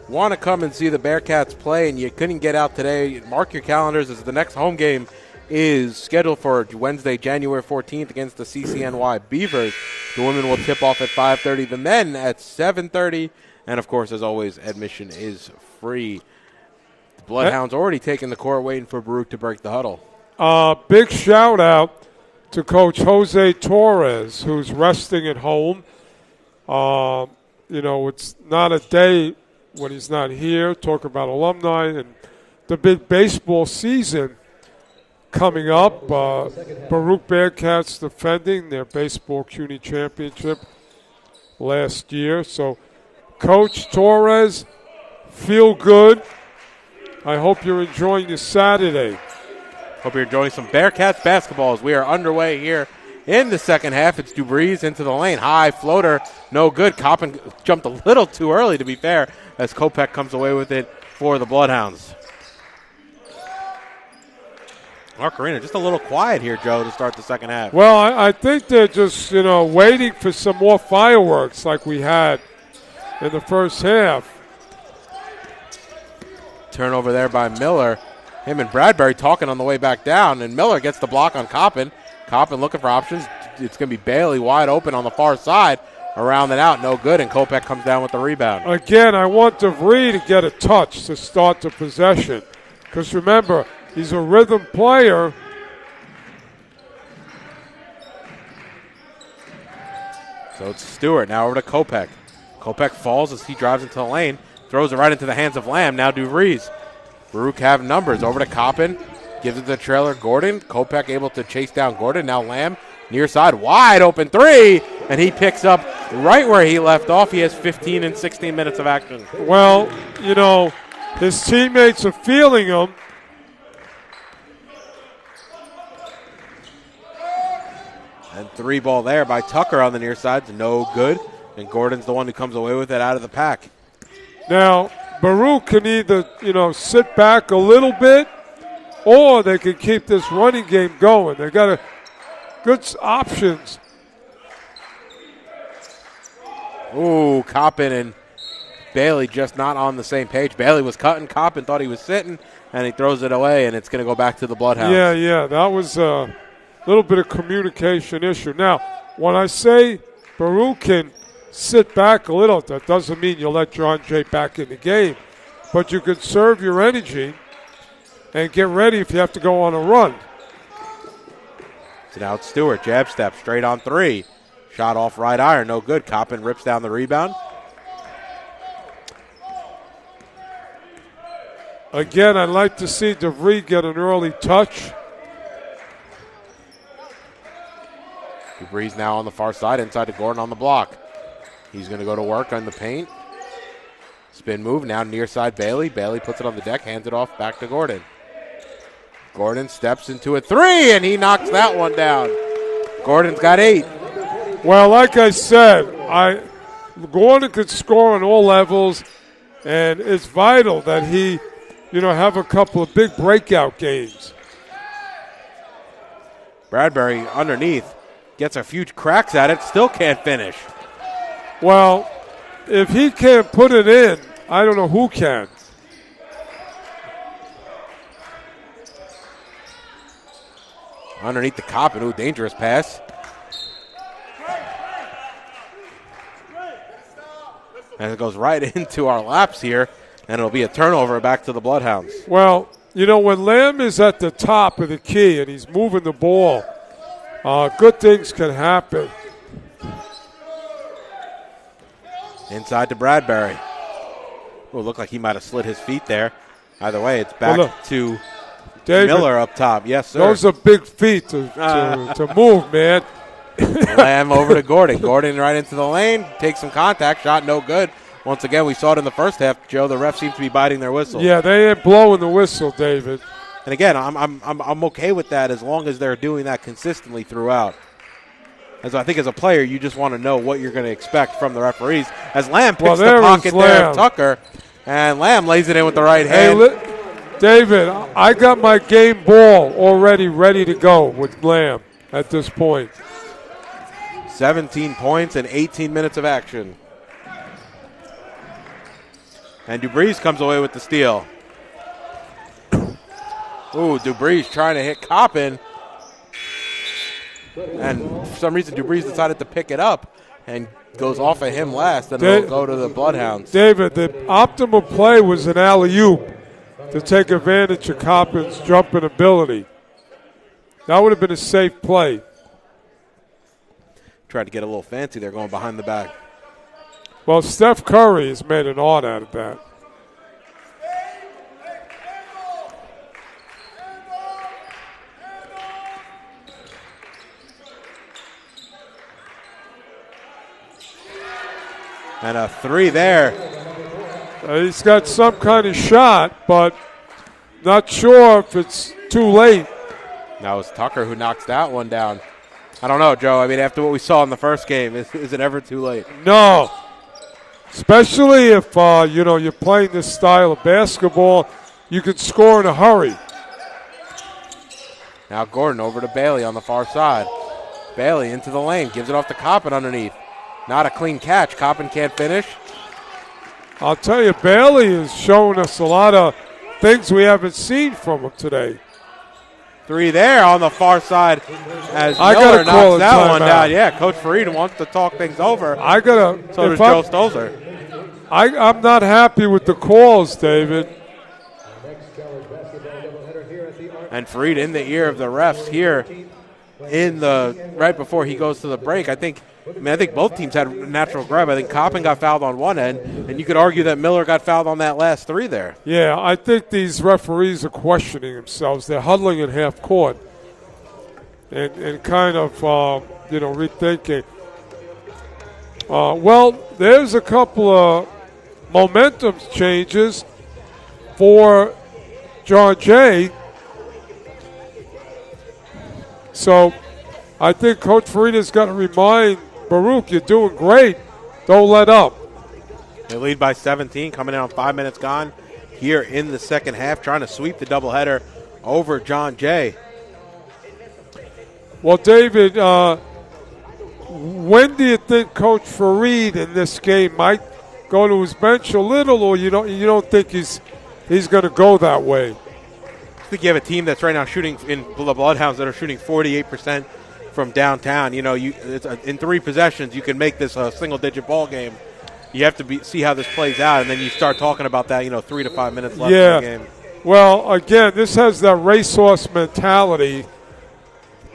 want to come and see the Bearcats play and you couldn't get out today, mark your calendars as the next home game is scheduled for Wednesday, January 14th against the CCNY Beavers. The women will tip off at 5:30, the men at 7:30, and of course, as always, admission is free. The Bloodhounds already taking the court, waiting for Baruch to break the huddle. Big shout out to Coach Jose Torres, who's resting at home. You know, it's not a day when he's not here. Talk about alumni and the big baseball season coming up. Baruch Bearcats defending their baseball CUNY championship last year. So, Coach Torres, feel good. I hope you're enjoying your Saturday. Hope you're enjoying some Bearcats basketball as we are underway here in the second half. It's Dubreeze into the lane. High floater, no good. Coppin jumped a little too early, to be fair, as Kopech comes away with it for the Bloodhounds. Mark Arena just a little quiet here, Joe, to start the second half. Well, I think they're just, you know, waiting for some more fireworks like we had in the first half. Turnover there by Miller. Him and Bradbury talking on the way back down, and Miller gets the block on Coppin. Coppin looking for options. It's going to be Bailey wide open on the far side. Around and out, no good, and Kopech comes down with the rebound. Again, I want DeVries to get a touch to start the possession. Because remember, he's a rhythm player. So it's Stewart now over to Kopech. Kopech falls as he drives into the lane. Throws it right into the hands of Lamb. Now DeVries. Baruch have numbers. Over to Coppin. Gives it to trailer Gordon. Kopech able to chase down Gordon. Now Lamb. Near side. Wide open three. And he picks up right where he left off. He has 15 and 16 minutes of action. Well, you know, his teammates are feeling him. And three ball there by Tucker on the near side. No good. And Gordon's the one who comes away with it out of the pack. Now, Baruch can either, you know, sit back a little bit or they can keep this running game going. They got good options. Ooh, Coppin and Bailey just not on the same page. Bailey was cutting. Coppin thought he was sitting, and he throws it away, and it's going to go back to the Bloodhounds. Yeah, that was a little bit of communication issue. Now, when I say Baruch can sit back a little, that doesn't mean you let John Jay back in the game. But you can serve your energy and get ready if you have to go on a run. So now it's Stewart. Jab step straight on three. Shot off right iron. No good. Coppin rips down the rebound. Again, I'd like to see DeVries get an early touch. DeBreeze now on the far side, inside to Gordon on the block. He's going to go to work on the paint. Spin move, now near side Bailey. Bailey puts it on the deck, hands it off back to Gordon. Gordon steps into a three, and he knocks that one down. Gordon's got 8. Well, like I said, Gordon could score on all levels, and it's vital that he, have a couple of big breakout games. Bradbury underneath gets a few cracks at it, still can't finish. Well, if he can't put it in, I don't know who can. Underneath the Coppin, ooh, dangerous pass. And it goes right into our laps here, and it'll be a turnover back to the Bloodhounds. Well, when Lamb is at the top of the key and he's moving the ball, good things can happen. Inside to Bradbury. Oh, looked like he might have slid his feet there. Either way, it's back to David, Miller up top. Yes, sir. Those are big feet to move, man. Lamb over to Gordon. Gordon right into the lane. Takes some contact. Shot no good. Once again, we saw it in the first half, Joe. The refs seem to be biting their whistle. Yeah, they ain't blowing the whistle, David. And again, I'm okay with that as long as they're doing that consistently throughout. As I think as a player, you just want to know what you're going to expect from the referees. As Lamb picks the pocket there of Tucker, and Lamb lays it in with the right hand. David, I got my game ball already ready to go with Lamb at this point. 17 points and 18 minutes of action. And DeBreeze comes away with the steal. Ooh, DeBreeze trying to hit Coppin. And for some reason, DeBreeze decided to pick it up and goes off of him last, and it'll go to the Bloodhounds. David, the optimal play was an alley-oop to take advantage of Coppin's jumping ability. That would have been a safe play. Tried to get a little fancy there going behind the back. Well, Steph Curry has made an art out of that. And a three there. He's got some kind of shot, but not sure if it's too late. That was Tucker who knocks that one down. I don't know, Joe. I mean, after what we saw in the first game, is it ever too late? No. Especially if, you're playing this style of basketball, you can score in a hurry. Now Gordon over to Bailey on the far side. Bailey into the lane, gives it off to Coppin underneath. Not a clean catch. Coppin can't finish. I'll tell you, Bailey is showing us a lot of things we haven't seen from him today. Three there on the far side as Miller knocks that one down. Yeah, Coach Farid wants to talk things over. So does Joe Stolzer. I'm not happy with the calls, David. And Farid in the ear of the refs here right before he goes to the break. I think both teams had a natural grab. I think Coppin got fouled on one end, and you could argue that Miller got fouled on that last three there. Yeah, I think these referees are questioning themselves. They're huddling in half court and kind of, rethinking. Well, there's a couple of momentum changes for John Jay. So I think Coach Farida's got to remind Baruch, you're doing great. Don't let up. They lead by 17, coming in on 5 minutes gone here in the second half, trying to sweep the doubleheader over John Jay. Well, David, when do you think Coach Farid in this game might go to his bench a little, or you don't think he's going to go that way? I think you have a team that's right now shooting in the Bloodhounds that are shooting 48% from downtown. In 3 possessions, you can make this a single-digit ball game. You have to see how this plays out, and then you start talking about that, 3 to 5 minutes left in the game. Well, again, this has that racehorse mentality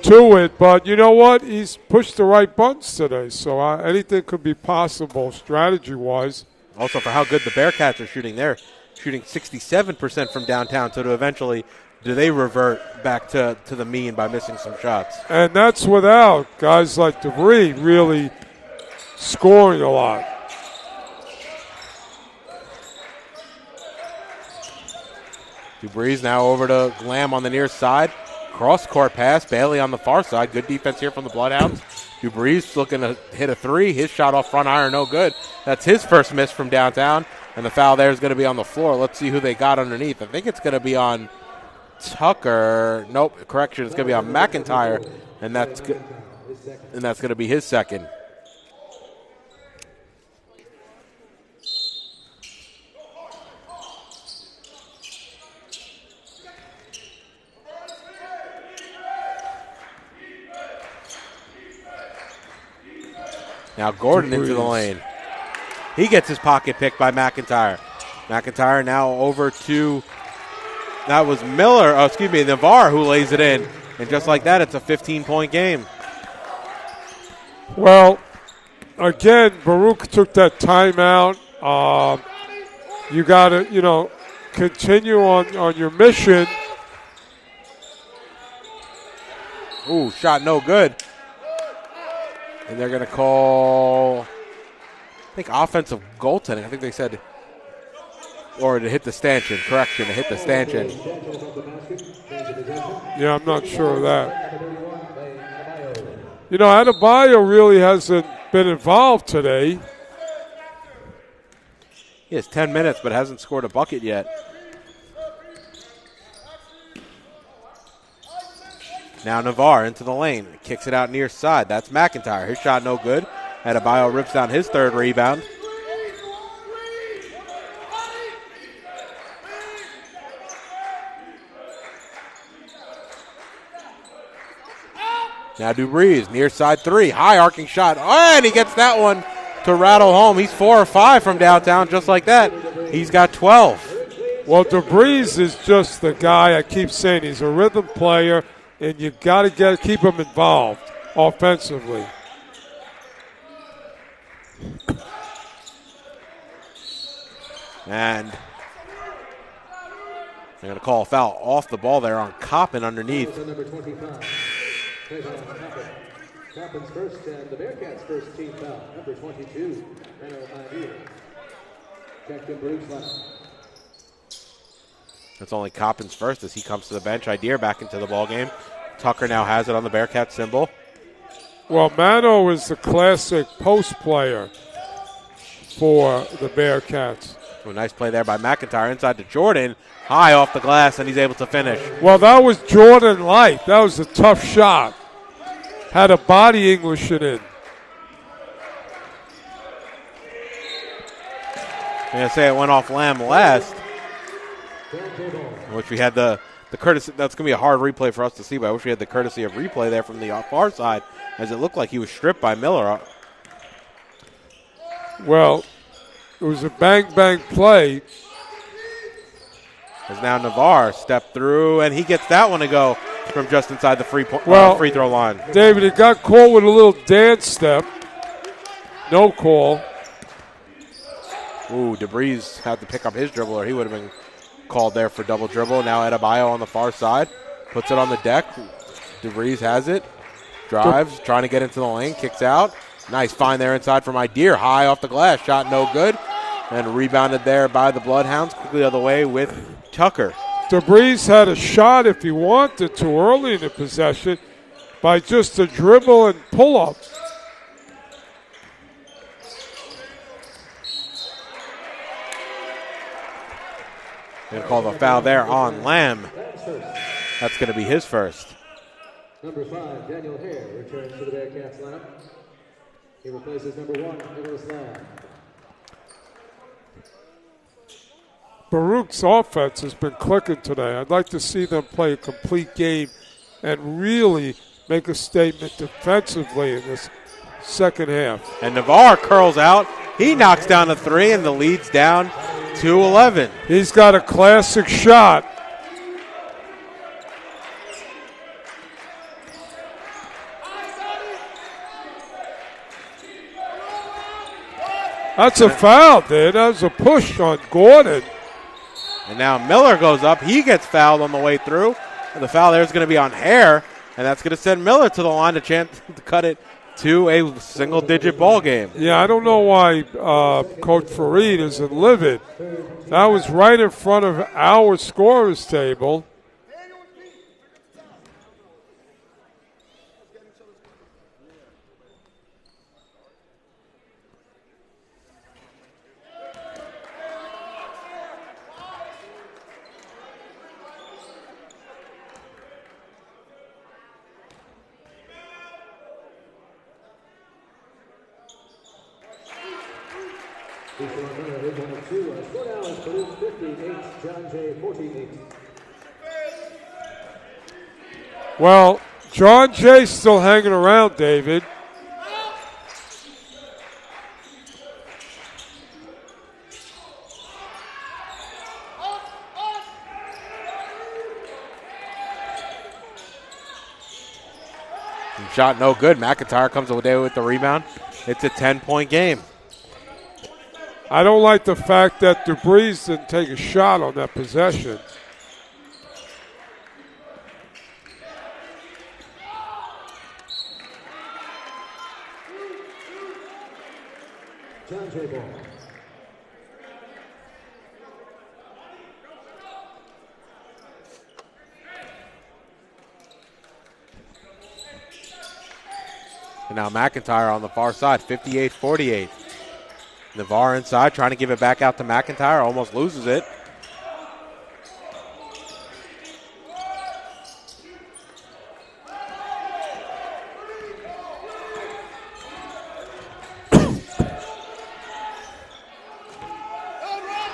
to it, but you know what? He's pushed the right buttons today, so anything could be possible strategy-wise. Also, for how good the Bearcats are shooting, they're shooting 67% from downtown, so to eventually do they revert back to the mean by missing some shots? And that's without guys like Debris really scoring a lot. Dubree's now over to Lamb on the near side. Cross-court pass. Bailey on the far side. Good defense here from the Bloodhounds. Dubree's looking to hit a three. His shot off front iron, no good. That's his first miss from downtown. And the foul there is going to be on the floor. Let's see who they got underneath. I think it's going to be on Tucker. Nope, correction. It's going to be on McIntyre. And that's going to be his second. Now Gordon into the lane. He gets his pocket picked by McIntyre. McIntyre now over to, that was Miller, Navarre who lays it in. And just like that, it's a 15-point game. Well, again, Baruch took that timeout. You got to, continue on your mission. Ooh, shot no good. And they're going to call, I think, offensive goaltending. I think they said, or to hit the stanchion. Correction, to hit the stanchion. Yeah, I'm not sure of that. Adebayo really hasn't been involved today. He has 10 minutes but hasn't scored a bucket yet. Now Navarre into the lane. Kicks it out near side. That's McIntyre. His shot no good. Adebayo rips down his third rebound. Now Dubrees, near side three. High arcing shot. Oh, and he gets that one to rattle home. He's 4 or 5 from downtown just like that. He's got 12. Well, Dubrees is just the guy I keep saying. He's a rhythm player. And you've got to keep him involved offensively. And they're going to call a foul off the ball there on Coppin underneath. Number 25. Coppin's first and the Bearcats' first team foul. Number 22, Captain Bruce. That's only Coppin's first as he comes to the bench. Idea back into the ball game. Tucker now has it on the Bearcat symbol. Well, Mano is the classic post player for the Bearcats. A nice play there by McIntyre inside to Jordan. High off the glass, and he's able to finish. Well, that was Jordan-like. That was a tough shot. Had a body English it in. I'm going to say it went off Lamb last, which we had the courtesy. That's going to be a hard replay for us to see, but I wish we had the courtesy of replay there from the far side, as it looked like he was stripped by Miller. Well, it was a bang-bang play. As now Navarre stepped through, and he gets that one to go from just inside the free throw line. David, it got called with a little dance step. No call. Ooh, Debris had to pick up his dribble, or he would have been called there for double dribble. Now Adebayo on the far side. Puts it on the deck. Debris has it. Drives, trying to get into the lane. Kicks out. Nice find there inside from Ideer. High off the glass. Shot no good. And rebounded there by the Bloodhounds. Quickly the other way with Tucker. Debris had a shot if he wanted to early in the possession by just a dribble and pull-up. Going to call the foul there on Lamb. That's going to be his first. Number 5, Daniel Hare, returns to the Bearcats lineup. He replaces number 1, Nicholas Lamb. Baruch's offense has been clicking today. I'd like to see them play a complete game and really make a statement defensively in this second half. And Navarre curls out. He knocks down a three, and the lead's down to 11. He's got a classic shot. That's a foul, dude. That was a push on Gordon. And now Miller goes up. He gets fouled on the way through. And the foul there is going to be on Hare, and that's going to send Miller to the line to chance to cut it to a single-digit ball game. Yeah, I don't know why Coach Fareed isn't livid. That was right in front of our scorer's table. Well, John Jay's still hanging around, David. Shot no good. McIntyre comes away with the rebound. It's a 10-point game. I don't like the fact that DeBreeze didn't take a shot on that possession. John Jay ball. And now McIntyre on the far side, 58-48. Navarre inside, trying to give it back out to McIntyre, almost loses it.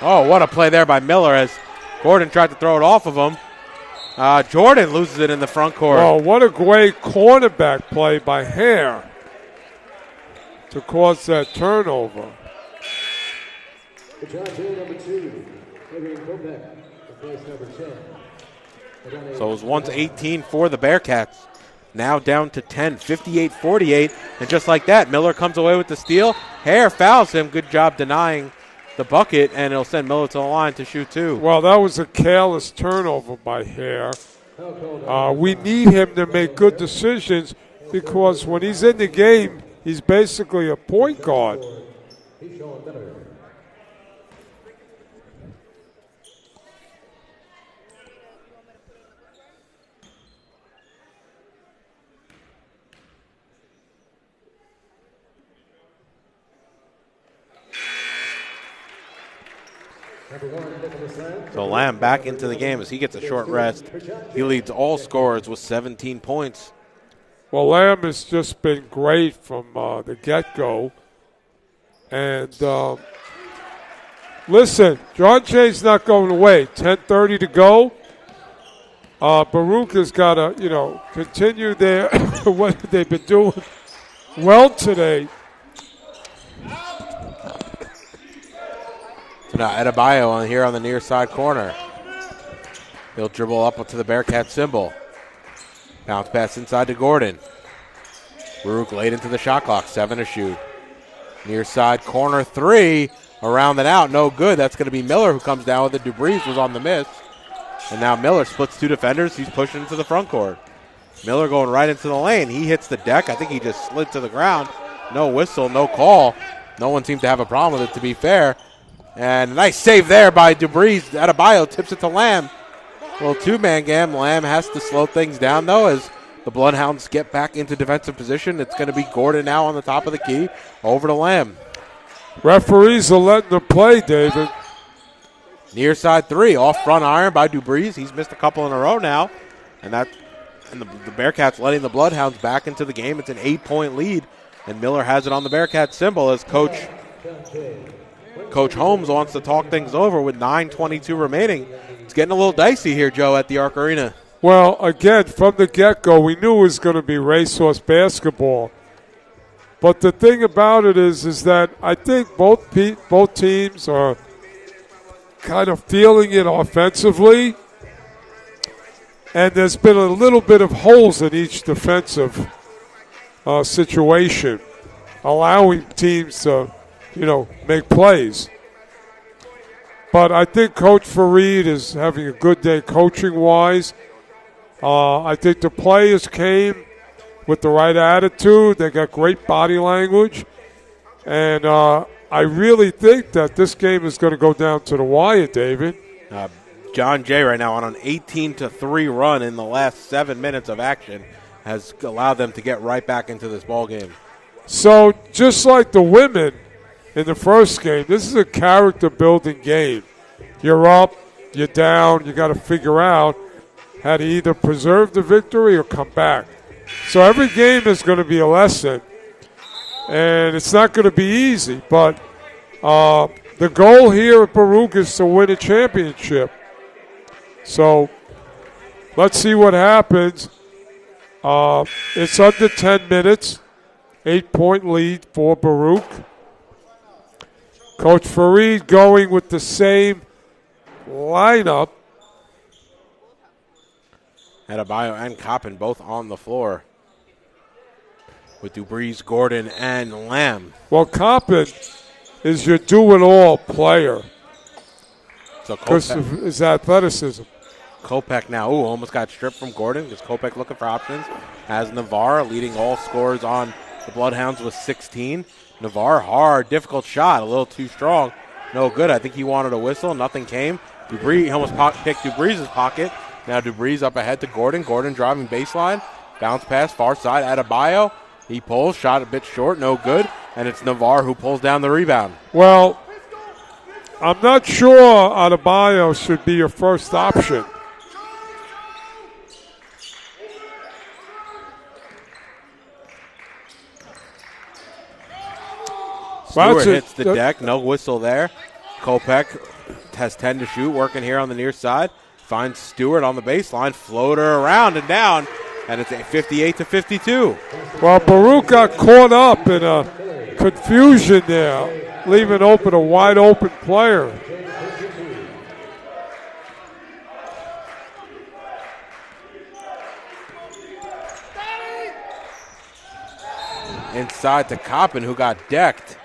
Oh, what a play there by Miller as Gordon tried to throw it off of him. Jordan loses it in the front court. Oh, what a great cornerback play by Hare to cause that turnover. John Jay, number 2. Adrian Kopeck, place number 10. So it was once 18 for the Bearcats. Now down to 10, 58-48. And just like that, Miller comes away with the steal. Hare fouls him. Good job denying the bucket, and it'll send Miller to the line to shoot two. Well, that was a careless turnover by Hare. We need him to make good decisions because when he's in the game, he's basically a point guard. So Lamb back into the game as he gets a short rest. He leads all scorers with 17 points. Well, Lamb has just been great from the get-go. And listen, John Jay's not going away. 10:30 to go. Baruch has got to, continue their what they've been doing well today. So now Adebayo on here on the near side corner. He'll dribble up to the Bearcat symbol. Bounce pass inside to Gordon. Baruch late into the shot clock, 7 to shoot. Near side corner 3, around and out, no good. That's going to be Miller who comes down with it. DeBreeze was on the miss. And now Miller splits 2 defenders. He's pushing into the front court. Miller going right into the lane. He hits the deck. I think he just slid to the ground. No whistle, no call. No one seemed to have a problem with it, to be fair. And a nice save there by DeBreeze. Adebayo tips it to Lamb. Well, two-man game. Lamb has to slow things down, though, as the Bloodhounds get back into defensive position. It's going to be Gordon now on the top of the key. Over to Lamb. Referees are letting them play, David. Near side 3, off front iron by DeBreeze. He's missed a couple in a row now. And the Bearcats letting the Bloodhounds back into the game. It's an 8-point lead. And Miller has it on the Bearcat symbol as Coach Holmes wants to talk things over with 9:22 remaining. It's getting a little dicey here, Joe, at the Arc Arena. Well, again, from the get-go, we knew it was going to be racehorse basketball. But the thing about it is that I think both teams are kind of feeling it offensively. And there's been a little bit of holes in each defensive situation, allowing teams to, make plays. But I think Coach Fareed is having a good day coaching-wise. I think the players came with the right attitude. They got great body language. And I really think that this game is going to go down to the wire, David. John Jay right now on an 18-3 run in the last 7 minutes of action has allowed them to get right back into this ball game. So just like the women in the first game, this is a character-building game. You're up, you're down, you got to figure out how to either preserve the victory or come back. So every game is going to be a lesson, and it's not going to be easy. But the goal here at Baruch is to win a championship. So let's see what happens. It's under 10 minutes, 8-point lead for Baruch. Coach Fareed going with the same lineup. Adebayo and Coppin both on the floor with Dubriz, Gordon, and Lamb. Well, Coppin is your do-it-all player because of his athleticism. Kopech now, almost got stripped from Gordon because Kopech looking for options. Has Navarre leading all scorers on the Bloodhounds with 16. Navarre, hard, difficult shot, a little too strong. No good. I think he wanted a whistle. Nothing came. Dubriz almost picked Dubriz's pocket. Now Dubriz up ahead to Gordon. Gordon driving baseline. Bounce pass, far side, Adebayo. He pulls, shot a bit short, no good. And it's Navarre who pulls down the rebound. Well, I'm not sure Adebayo should be your first option. Stewart hits the deck, no whistle there. Kopech has 10 to shoot, working here on the near side. Finds Stewart on the baseline, floater around and down, and it's a 58-52. Well, Baruch got caught up in a confusion there, leaving open a wide open player. Inside to Coppin, who got decked.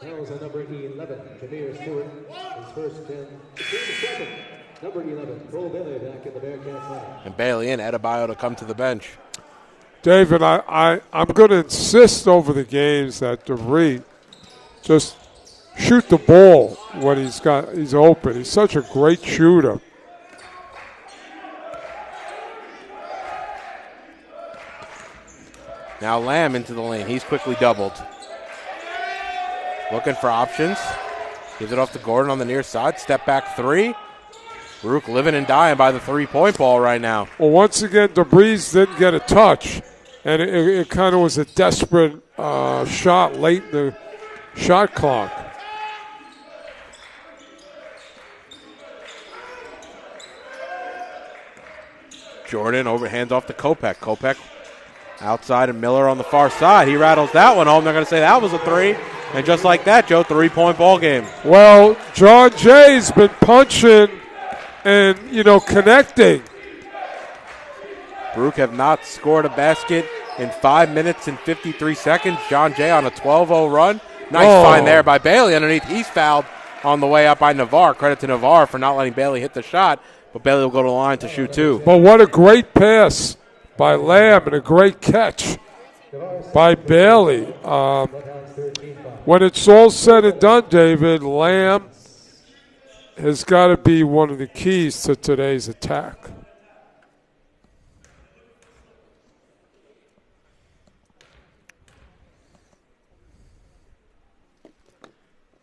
Fouls on number 11, Jameer Stewart. His first 10. Second, number 11, Cole Bailey back in the Bearcats line. And Bailey and Adebayo to come to the bench. David, I'm going to insist over the games that DeVries just shoot the ball when he's open. He's such a great shooter. Now Lamb into the lane. He's quickly doubled. Looking for options. Gives it off to Gordon on the near side. Step back three. Baruch living and dying by the three-point ball right now. Well, once again, DeVries didn't get a touch, and it kind of was a desperate shot late in the shot clock. Jordan hands off to Kopech. Kopech outside and Miller on the far side. He rattles that one home. They're going to say that was a three. And just like that, Joe, 3-point ball game. Well, John Jay's been punching and, connecting. Baruch have not scored a basket in 5 minutes and 53 seconds. John Jay on a 12-0 run. Nice find there by Bailey underneath. He's fouled on the way up by Navarre. Credit to Navarre for not letting Bailey hit the shot. But Bailey will go to the line to shoot two. But what a great pass by Lamb and a great catch by Bailey. When it's all said and done, David, Lamb has got to be one of the keys to today's attack.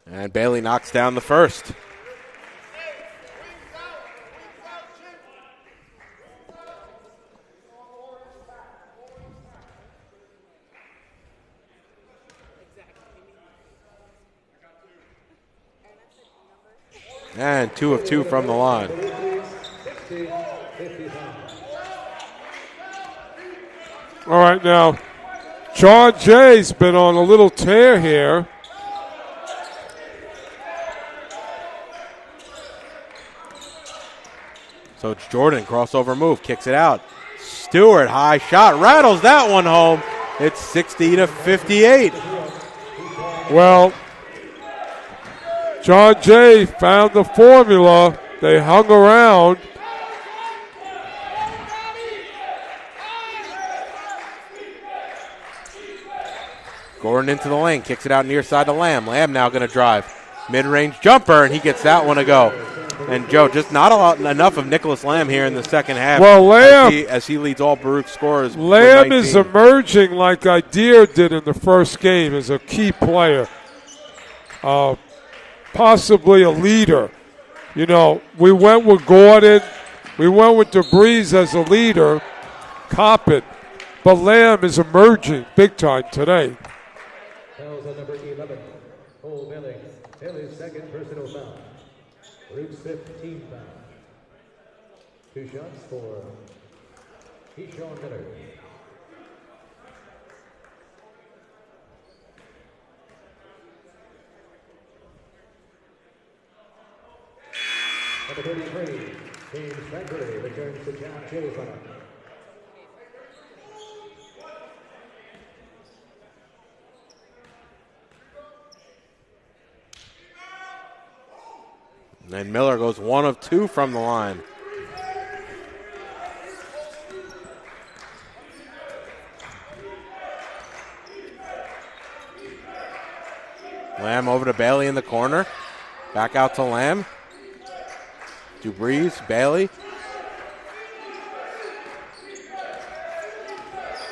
And Bailey knocks down the first. And 2 of 2 from the line. All right, now, John Jay's been on a little tear here. So it's Jordan, crossover move, kicks it out. Stewart, high shot, rattles that one home. It's 60-58. Well, John Jay found the formula. They hung around. Gordon into the lane, kicks it out near side to Lamb. Lamb now going to drive. Mid-range jumper, and he gets that one to go. And, Joe, just not enough of Nicholas Lamb here in the second half. Well, Lamb, as he leads all Baruch scorers. Lamb is emerging like Idea did in the first game as a key player. Possibly a leader. You know, we went with Gordon. We went with DeBreeze as a leader. Coppin. But Lamb is emerging big time today. Fouls on number 11. Cole Bailey. Bailey's second personal foul. Baruch's 15th foul. 2 shots for Keyshawn Miller. Number 33, James Bradbury returns to John Jay's lineup. And Miller goes 1 of 2 from the line. Lamb over to Bailey in the corner. Back out to Lamb. DeBreeze, Bailey.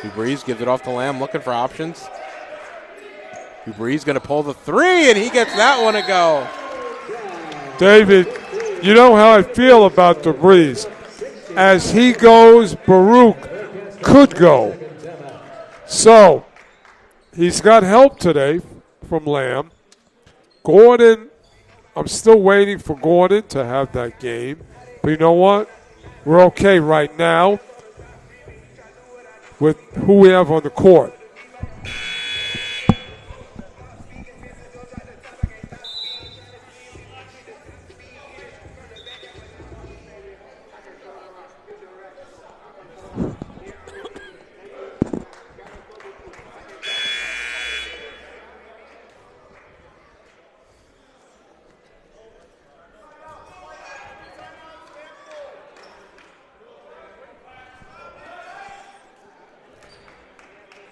DeBreeze gives it off to Lamb, looking for options. DeBreeze going to pull the 3, and he gets that one to go. David, you know how I feel about DeBreeze. As he goes, Baruch could go. So, he's got help today from Lamb. Gordon, I'm still waiting for Gordon to have that game. But you know what? We're okay right now with who we have on the court.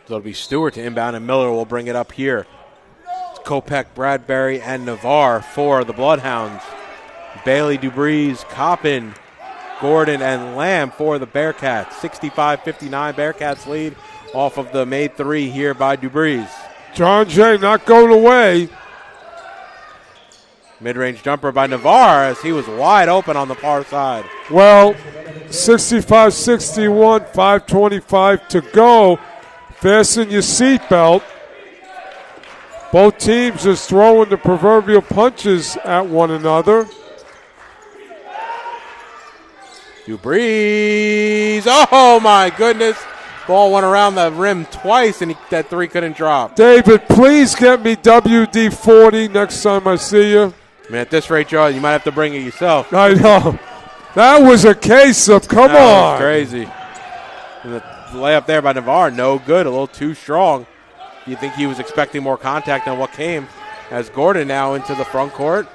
So it'll be Stewart to inbound, and Miller will bring it up here. It's Kopech, Bradbury, and Navarre for the Bloodhounds. Bailey, DeBreeze, Coppin, Gordon, and Lamb for the Bearcats. 65-59, Bearcats lead off of the made 3 here by DeBreeze. John Jay not going away. Mid-range jumper by Navarre as he was wide open on the far side. Well, 65-61, 5:25 to go. Fasten your seatbelt. Both teams just throwing the proverbial punches at one another. DeBreeze, oh my goodness. Ball went around the rim twice and that 3 couldn't drop. David, please get me WD-40 next time I see you. I mean, at this rate, Joe, you might have to bring it yourself. I know. That was a case of, come on. That was crazy. And the layup there by Navarre, no good, a little too strong. You think he was expecting more contact than what came. As Gordon now into the front court,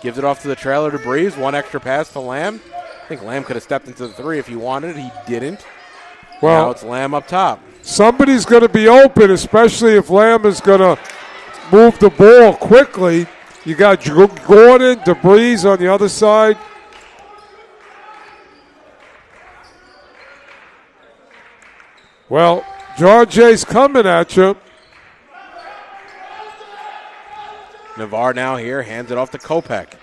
gives it off to the trailer to Breeze. 1 extra pass to Lamb. I think Lamb could have stepped into the 3 if he wanted. He didn't. Well, now it's Lamb up top. Somebody's going to be open, especially if Lamb is going to move the ball quickly. You got Gordon, DeBreeze on the other side. Well, George Jay's coming at you. Navarre now here, hands it off to Kopech.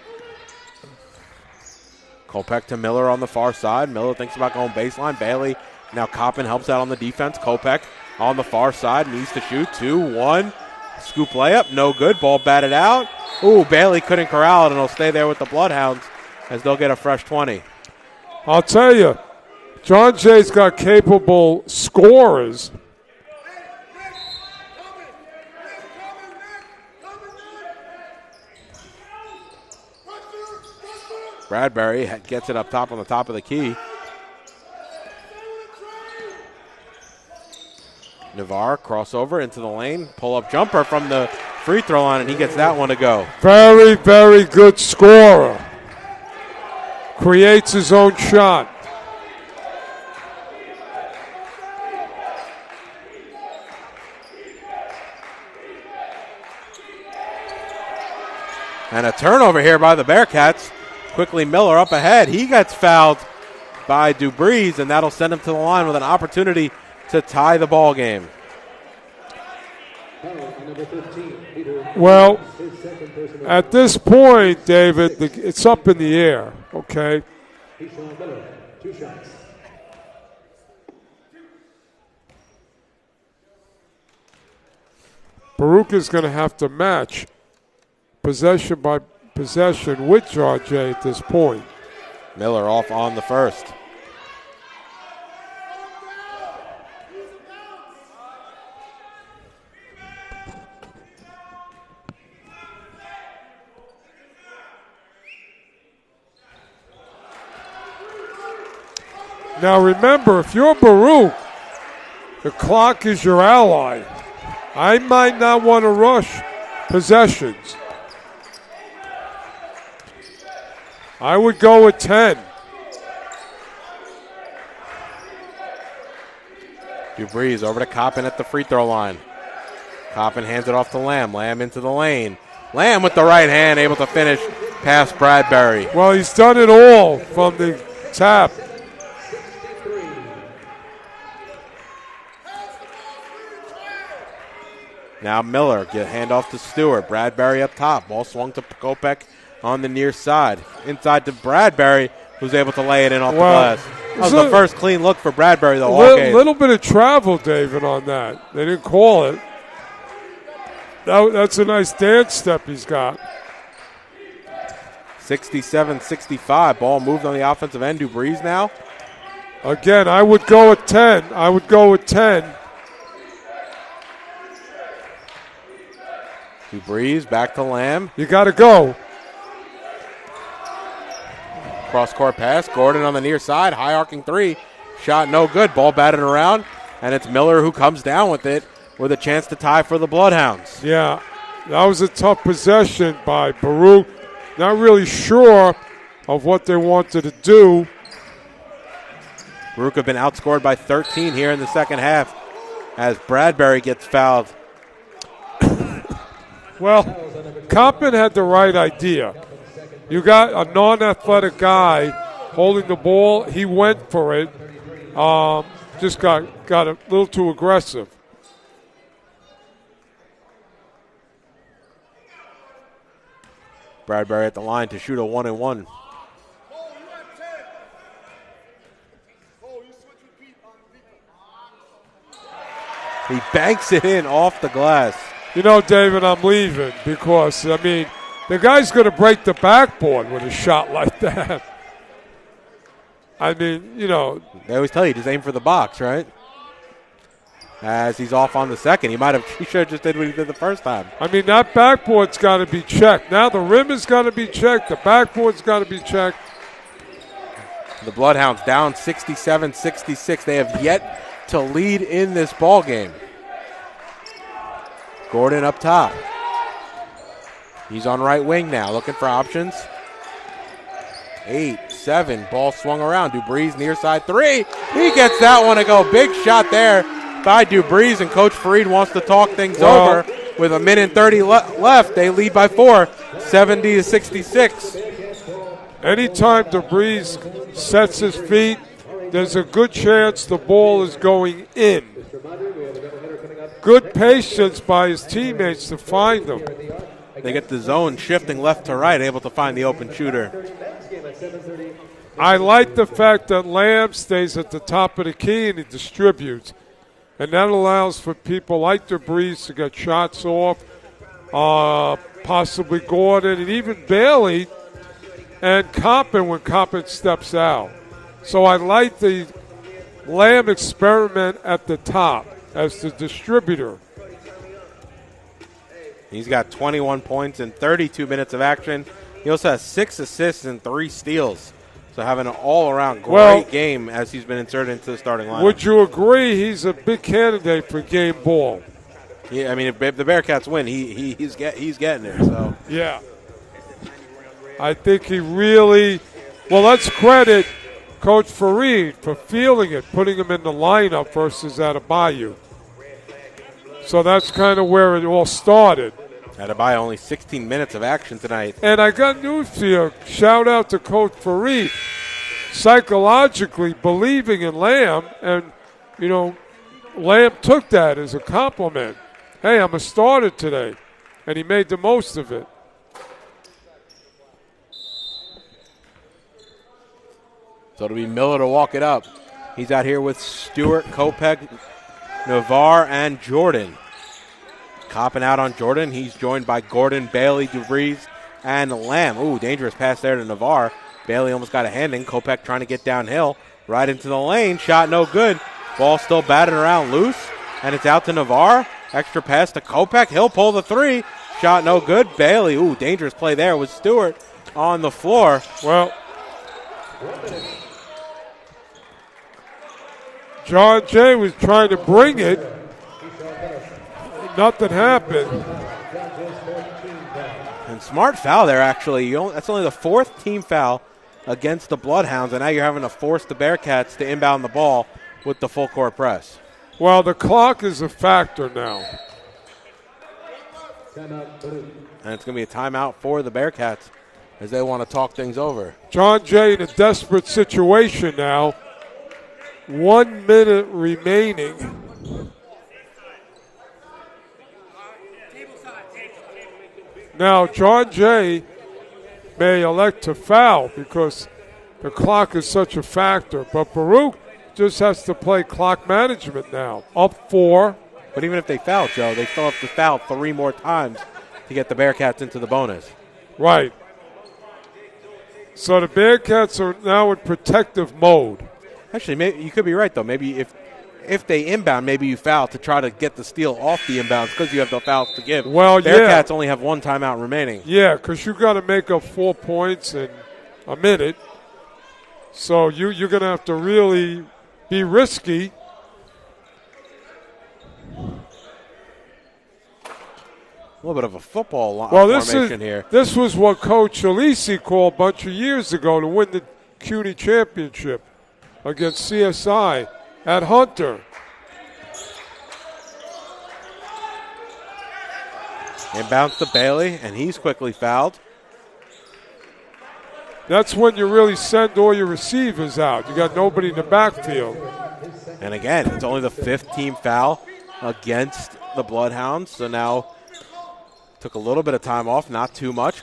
Kopech to Miller on the far side. Miller thinks about going baseline. Bailey, now Coppin helps out on the defense. Kopech on the far side, needs to shoot. 2-1. Scoop layup, no good. Ball batted out. Ooh, Bailey couldn't corral it, and he'll stay there with the Bloodhounds as they'll get a fresh 20. I'll tell you, John Jay's got capable scorers. Bradbury gets it up top on the top of the key. Navarre crossover into the lane. Pull-up jumper from the free throw line, and he gets that one to go. Very, very good scorer. Creates his own shot. And a turnover here by the Bearcats. Quickly Miller up ahead. He gets fouled by Dubriz, and that'll send him to the line with an opportunity to tie the ball game. Well, at this point, David, it's up in the air, okay? Baruch is going to have to match possession by possession with John Jay at this point. Miller off on the first. Now remember, if you're Baruch, the clock is your ally. I might not want to rush possessions. I would go with 10. Dubriz over to Coppin at the free throw line. Coppin hands it off to Lamb. Lamb into the lane. Lamb with the right hand, able to finish past Bradbury. Well, he's done it all from the tap. Now Miller, get handoff to Stewart. Bradbury up top. Ball swung to Kopech on the near side. Inside to Bradbury, who's able to lay it in off the glass. That was the first clean look for Bradbury the whole game. A little bit of travel, David, on that. They didn't call it. That's a nice dance step he's got. 67-65. Ball moved on the offensive end. Dubriz now. Again, I would go with 10. I would go with 10. Dubriz back to Lamb. You got to go. Cross-court pass. Gordon on the near side. High arcing three. Shot no good. Ball batted around. And it's Miller who comes down with it with a chance to tie for the Bloodhounds. Yeah, that was a tough possession by Baruch. Not really sure of what they wanted to do. Baruch have been outscored by 13 here in the second half as Bradbury gets fouled. Well, Coppin had the right idea. You got a non-athletic guy holding the ball. He went for it. Just got a little too aggressive. Bradbury at the line to shoot a 1-and-1. He banks it in off the glass. You know, David, I'm leaving because, I mean, the guy's going to break the backboard with a shot like that. I mean, you know. They always tell you, just aim for the box, right? As he's off on the second. He should have just did what he did the first time. I mean, that backboard's got to be checked. Now the rim has got to be checked. The backboard's got to be checked. The Bloodhounds down 67-66. They have yet to lead in this ball game. Gordon up top. He's on right wing now, looking for options. 8-7, ball swung around. Dubriz near side three. He gets that one to go. Big shot there by Dubriz, and Coach Fareed wants to talk things over. With a minute and 30 left, they lead by 4, 70-66. Anytime Dubriz sets his feet, there's a good chance the ball is going in. Good patience by his teammates to find him. They get the zone shifting left to right, able to find the open shooter. I like the fact that Lamb stays at the top of the key and he distributes. And that allows for people like Dubriz to get shots off, possibly Gordon, and even Bailey and Coppin when Coppin steps out. So I like the Lamb experiment at the top as the distributor. He's got 21 points in 32 minutes of action. He also has 6 assists and 3 steals. So having an all-around great game as he's been inserted into the starting lineup. Would you agree he's a big candidate for game ball? Yeah, I mean, if the Bearcats win, he's getting it. So Yeah. I think he really – well, let's credit Coach Fareed for feeling it, putting him in the lineup versus Adebayo. So that's kind of where it all started. Adebayo only 16 minutes of action tonight. And I got news for you. Shout out to Coach Fareed. Psychologically believing in Lamb, and, you know, Lamb took that as a compliment. Hey, I'm a starter today. And he made the most of it. So it'll be Miller to walk it up. He's out here with Stewart, Kopech, Navarre, and Jordan. Copping out on Jordan. He's joined by Gordon, Bailey, DeVries, and Lamb. Ooh, dangerous pass there to Navarre. Bailey almost got a hand in. Kopech trying to get downhill. Right into the lane. Shot no good. Ball still batted around loose. And it's out to Navarre. Extra pass to Kopech. He'll pull the three. Shot no good. Bailey. Ooh, dangerous play there with Stewart on the floor. Well, John Jay was trying to bring it. Nothing happened. And smart foul there, actually. That's only the fourth team foul against the Bloodhounds, and now you're having to force the Bearcats to inbound the ball with the full court press. Well, the clock is a factor now. And it's going to be a timeout for the Bearcats as they want to talk things over. John Jay in a desperate situation now. 1 minute remaining. Now, John Jay may elect to foul because the clock is such a factor. But Baruch just has to play clock management now. Up 4. But even if they foul, Joe, they still have to foul 3 more times to get the Bearcats into the bonus. Right. So the Bearcats are now in protective mode. Actually, maybe, you could be right, though. Maybe if they inbound, maybe you foul to try to get the steal off the inbounds because you have the fouls to give. Well, Bearcats only have 1 timeout remaining. Yeah, because you got to make up 4 points in a minute. So you're going to have to really be risky. A little bit of a football formation here. This was what Coach Alisi called a bunch of years ago to win the CUNY championship against CSI at Hunter. Inbounds to Bailey, and he's quickly fouled. That's when you really send all your receivers out. You got nobody in the backfield. And again, it's only the 5th team foul against the Bloodhounds. So now took a little bit of time off, not too much.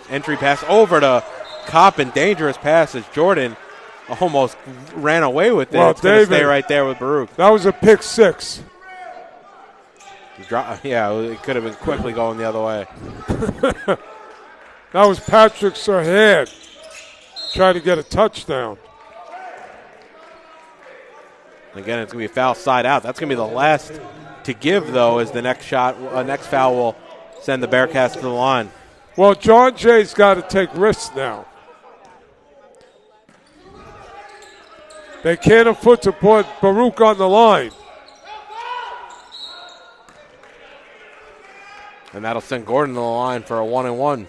Entry pass over to Coppin. Dangerous pass as Jordan almost ran away with it. Well, it's going to stay right there with Baruch. That was a pick 6. Yeah, it could have been quickly going the other way. That was Patrick Serhan trying to get a touchdown. Again, it's going to be a foul side out. That's going to be the last to give, though, as the next foul will send the Bearcats to the line. Well, John Jay's got to take risks now. They can't afford to put Baruch on the line. And that'll send Gordon to the line for a 1-and-1.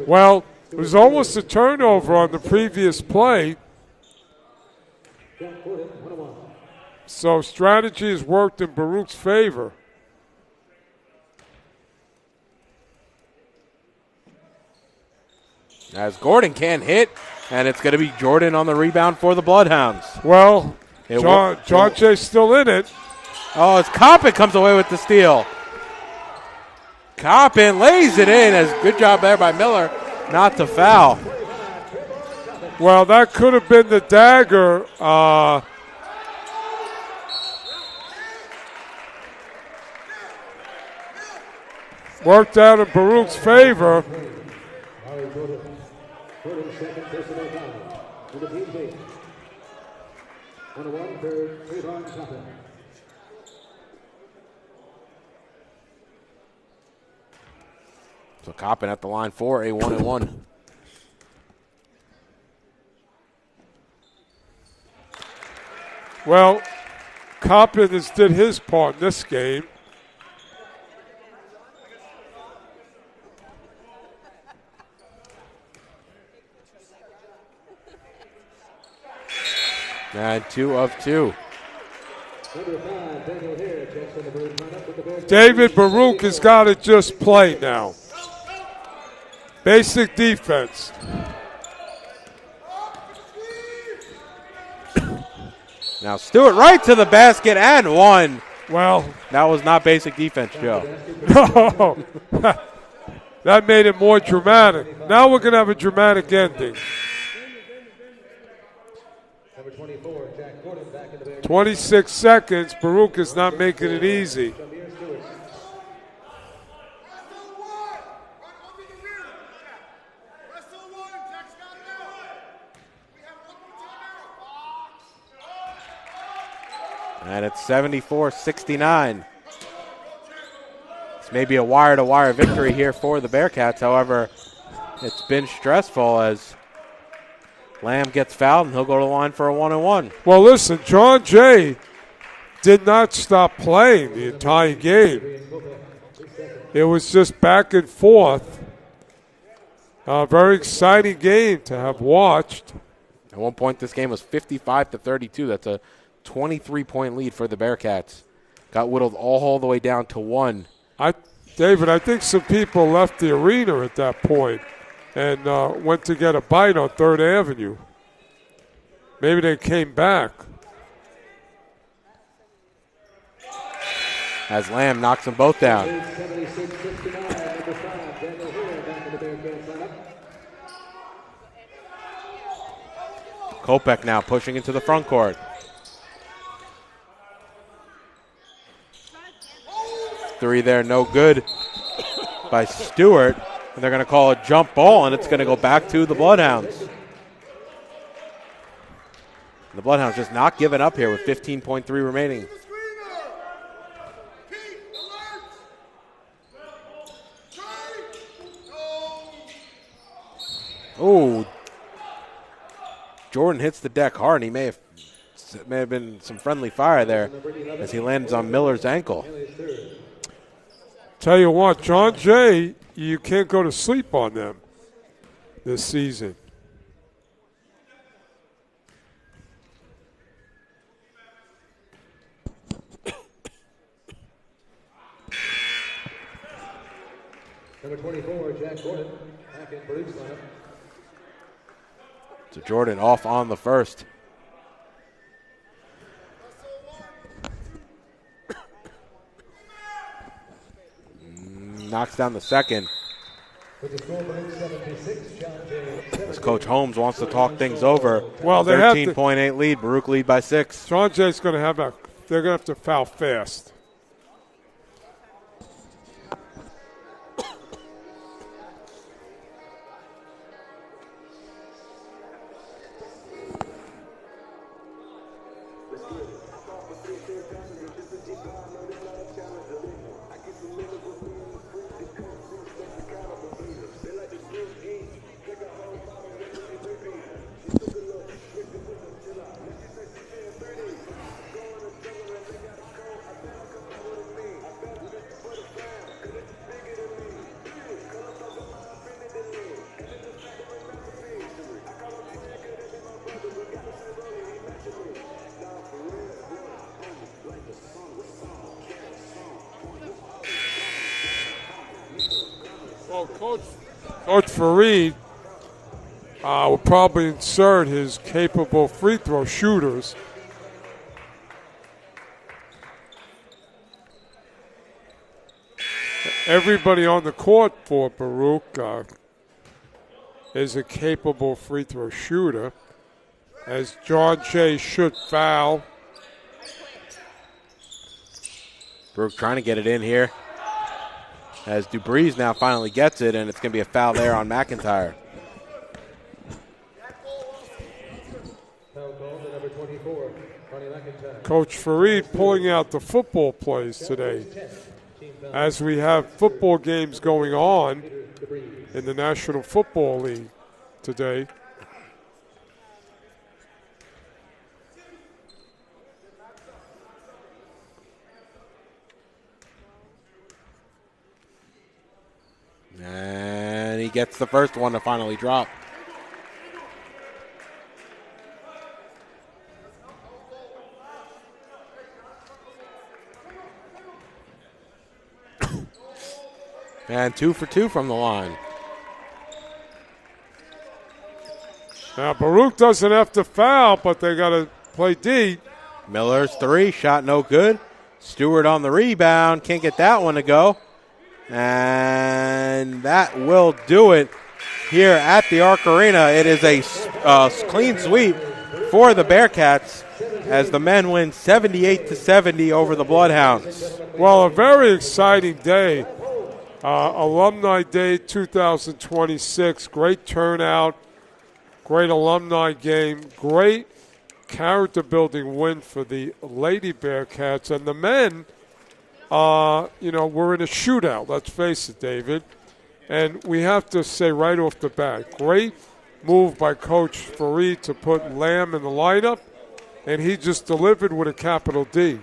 Well, it was almost a turnover on the previous play. So strategy has worked in Baruch's favor. As Gordon can't hit, and it's going to be Jordan on the rebound for the Bloodhounds. Well, John Jay's still in it. Oh, as Coppin comes away with the steal. Coppin lays it in. As good job there by Miller not to foul. Well, that could have been the dagger. Worked out in Baruch's favor. So Coppin at the line for a 1-and-1. Well, Coppin did his part in this game. And 2 of 2. David Baruch has got to just play now. Basic defense. Now Stewart right to the basket and one. Well, that was not basic defense, Joe. No. That made it more dramatic. Now we're going to have a dramatic ending. 26 seconds. Baruch is not making it easy. And it's 74-69. It's maybe a wire-to-wire victory here for the Bearcats. However, it's been stressful as Lamb gets fouled, and he'll go to the line for a 1-and-1. Well, listen, John Jay did not stop playing the entire game. It was just back and forth. A very exciting game to have watched. At one point, this game was 55-32. That's a 23-point lead for the Bearcats. Got whittled all the way down to 1. David, I think some people left the arena at that point and went to get a bite on 3rd Avenue. Maybe they came back. As Lamb knocks them both down. Kopech now pushing into the front court. Three there, no good by Stewart. And they're going to call a jump ball, and it's going to go back to the Bloodhounds. The Bloodhounds just not giving up here with 15.3 remaining. Oh, Jordan hits the deck hard, and he may have been some friendly fire there as he lands on Miller's ankle. Tell you what, John Jay, you can't go to sleep on them this season. Number 24, Jack Gordon, back in Baruch's lineup. So Jordan off on the first. Knocks down the second. As Coach Holmes wants to talk things over. Well, they 13.8 lead. Baruch lead by 6. John Jay's going to they're going to have to foul fast. Coach Fareed will probably insert his capable free throw shooters. Everybody on the court for Baruch is a capable free throw shooter, as John Jay should foul. Baruch trying to get it in here. As Dubriz now finally gets it, and it's going to be a foul there on McIntyre. Coach Fareed pulling out the football plays today. As we have football games going on in the National Football League today. gets the first one to finally drop. And 2 for 2 from the line. Now, Baruch doesn't have to foul, but they got to play D. Miller's 3, shot no good. Stewart on the rebound, can't get that one to go. And that will do it here at the Arc Arena. It is a clean sweep for the Bearcats as the men win 78-70 over the Bloodhounds. Well, a very exciting day. Alumni Day 2026. Great turnout. Great alumni game. Great character-building win for the Lady Bearcats. And the men, we're in a shootout. Let's face it, David. And we have to say right off the bat, great move by Coach Fareed to put Lamb in the lineup. And he just delivered with a capital D.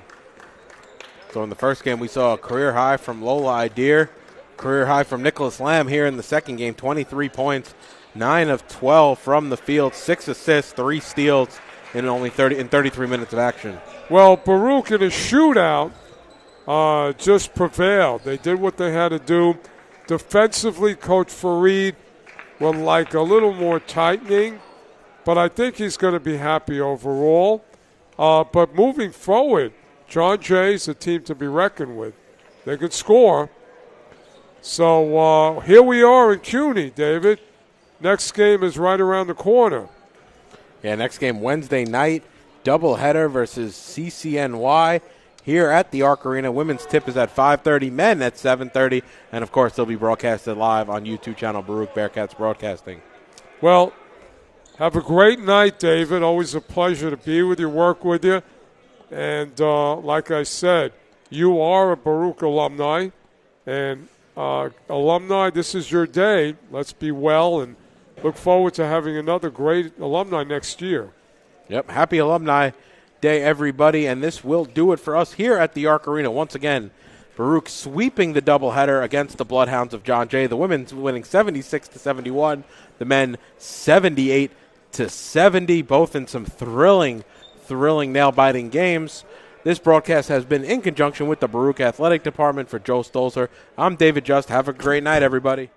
So in the first game, we saw a career high from Lola Idir. Career high from Nicholas Lamb here in the second game. 23 points, 9 of 12 from the field, 6 assists, 3 steals in only 33 minutes of action. Well, Baruch in a shootout just prevailed. They did what they had to do. Defensively, Coach Fareed would like a little more tightening, but I think he's going to be happy overall. But moving forward, John Jay's a team to be reckoned with. They could score. So here we are in CUNY, David. Next game is right around the corner. Yeah, next game Wednesday night, doubleheader versus CCNY here at the Arc Arena. Women's tip is at 5:30, men at 7:30, and of course they'll be broadcasted live on YouTube channel Baruch Bearcats Broadcasting. Well, have a great night, David. Always a pleasure to be with you, work with you. And like I said, you are a Baruch alumni, and alumni, this is your day. Let's be well and look forward to having another great alumni next year. Yep, happy Alumni Day, everybody, and this will do it for us here at the Arc Arena. Once again, Baruch sweeping the doubleheader against the Bloodhounds of John Jay. The women's winning 76-71, the men 78-70, both in some thrilling, nail-biting games. This broadcast has been in conjunction with the Baruch Athletic Department. For Joe Stolzer, I'm David Just. Have a great night, everybody.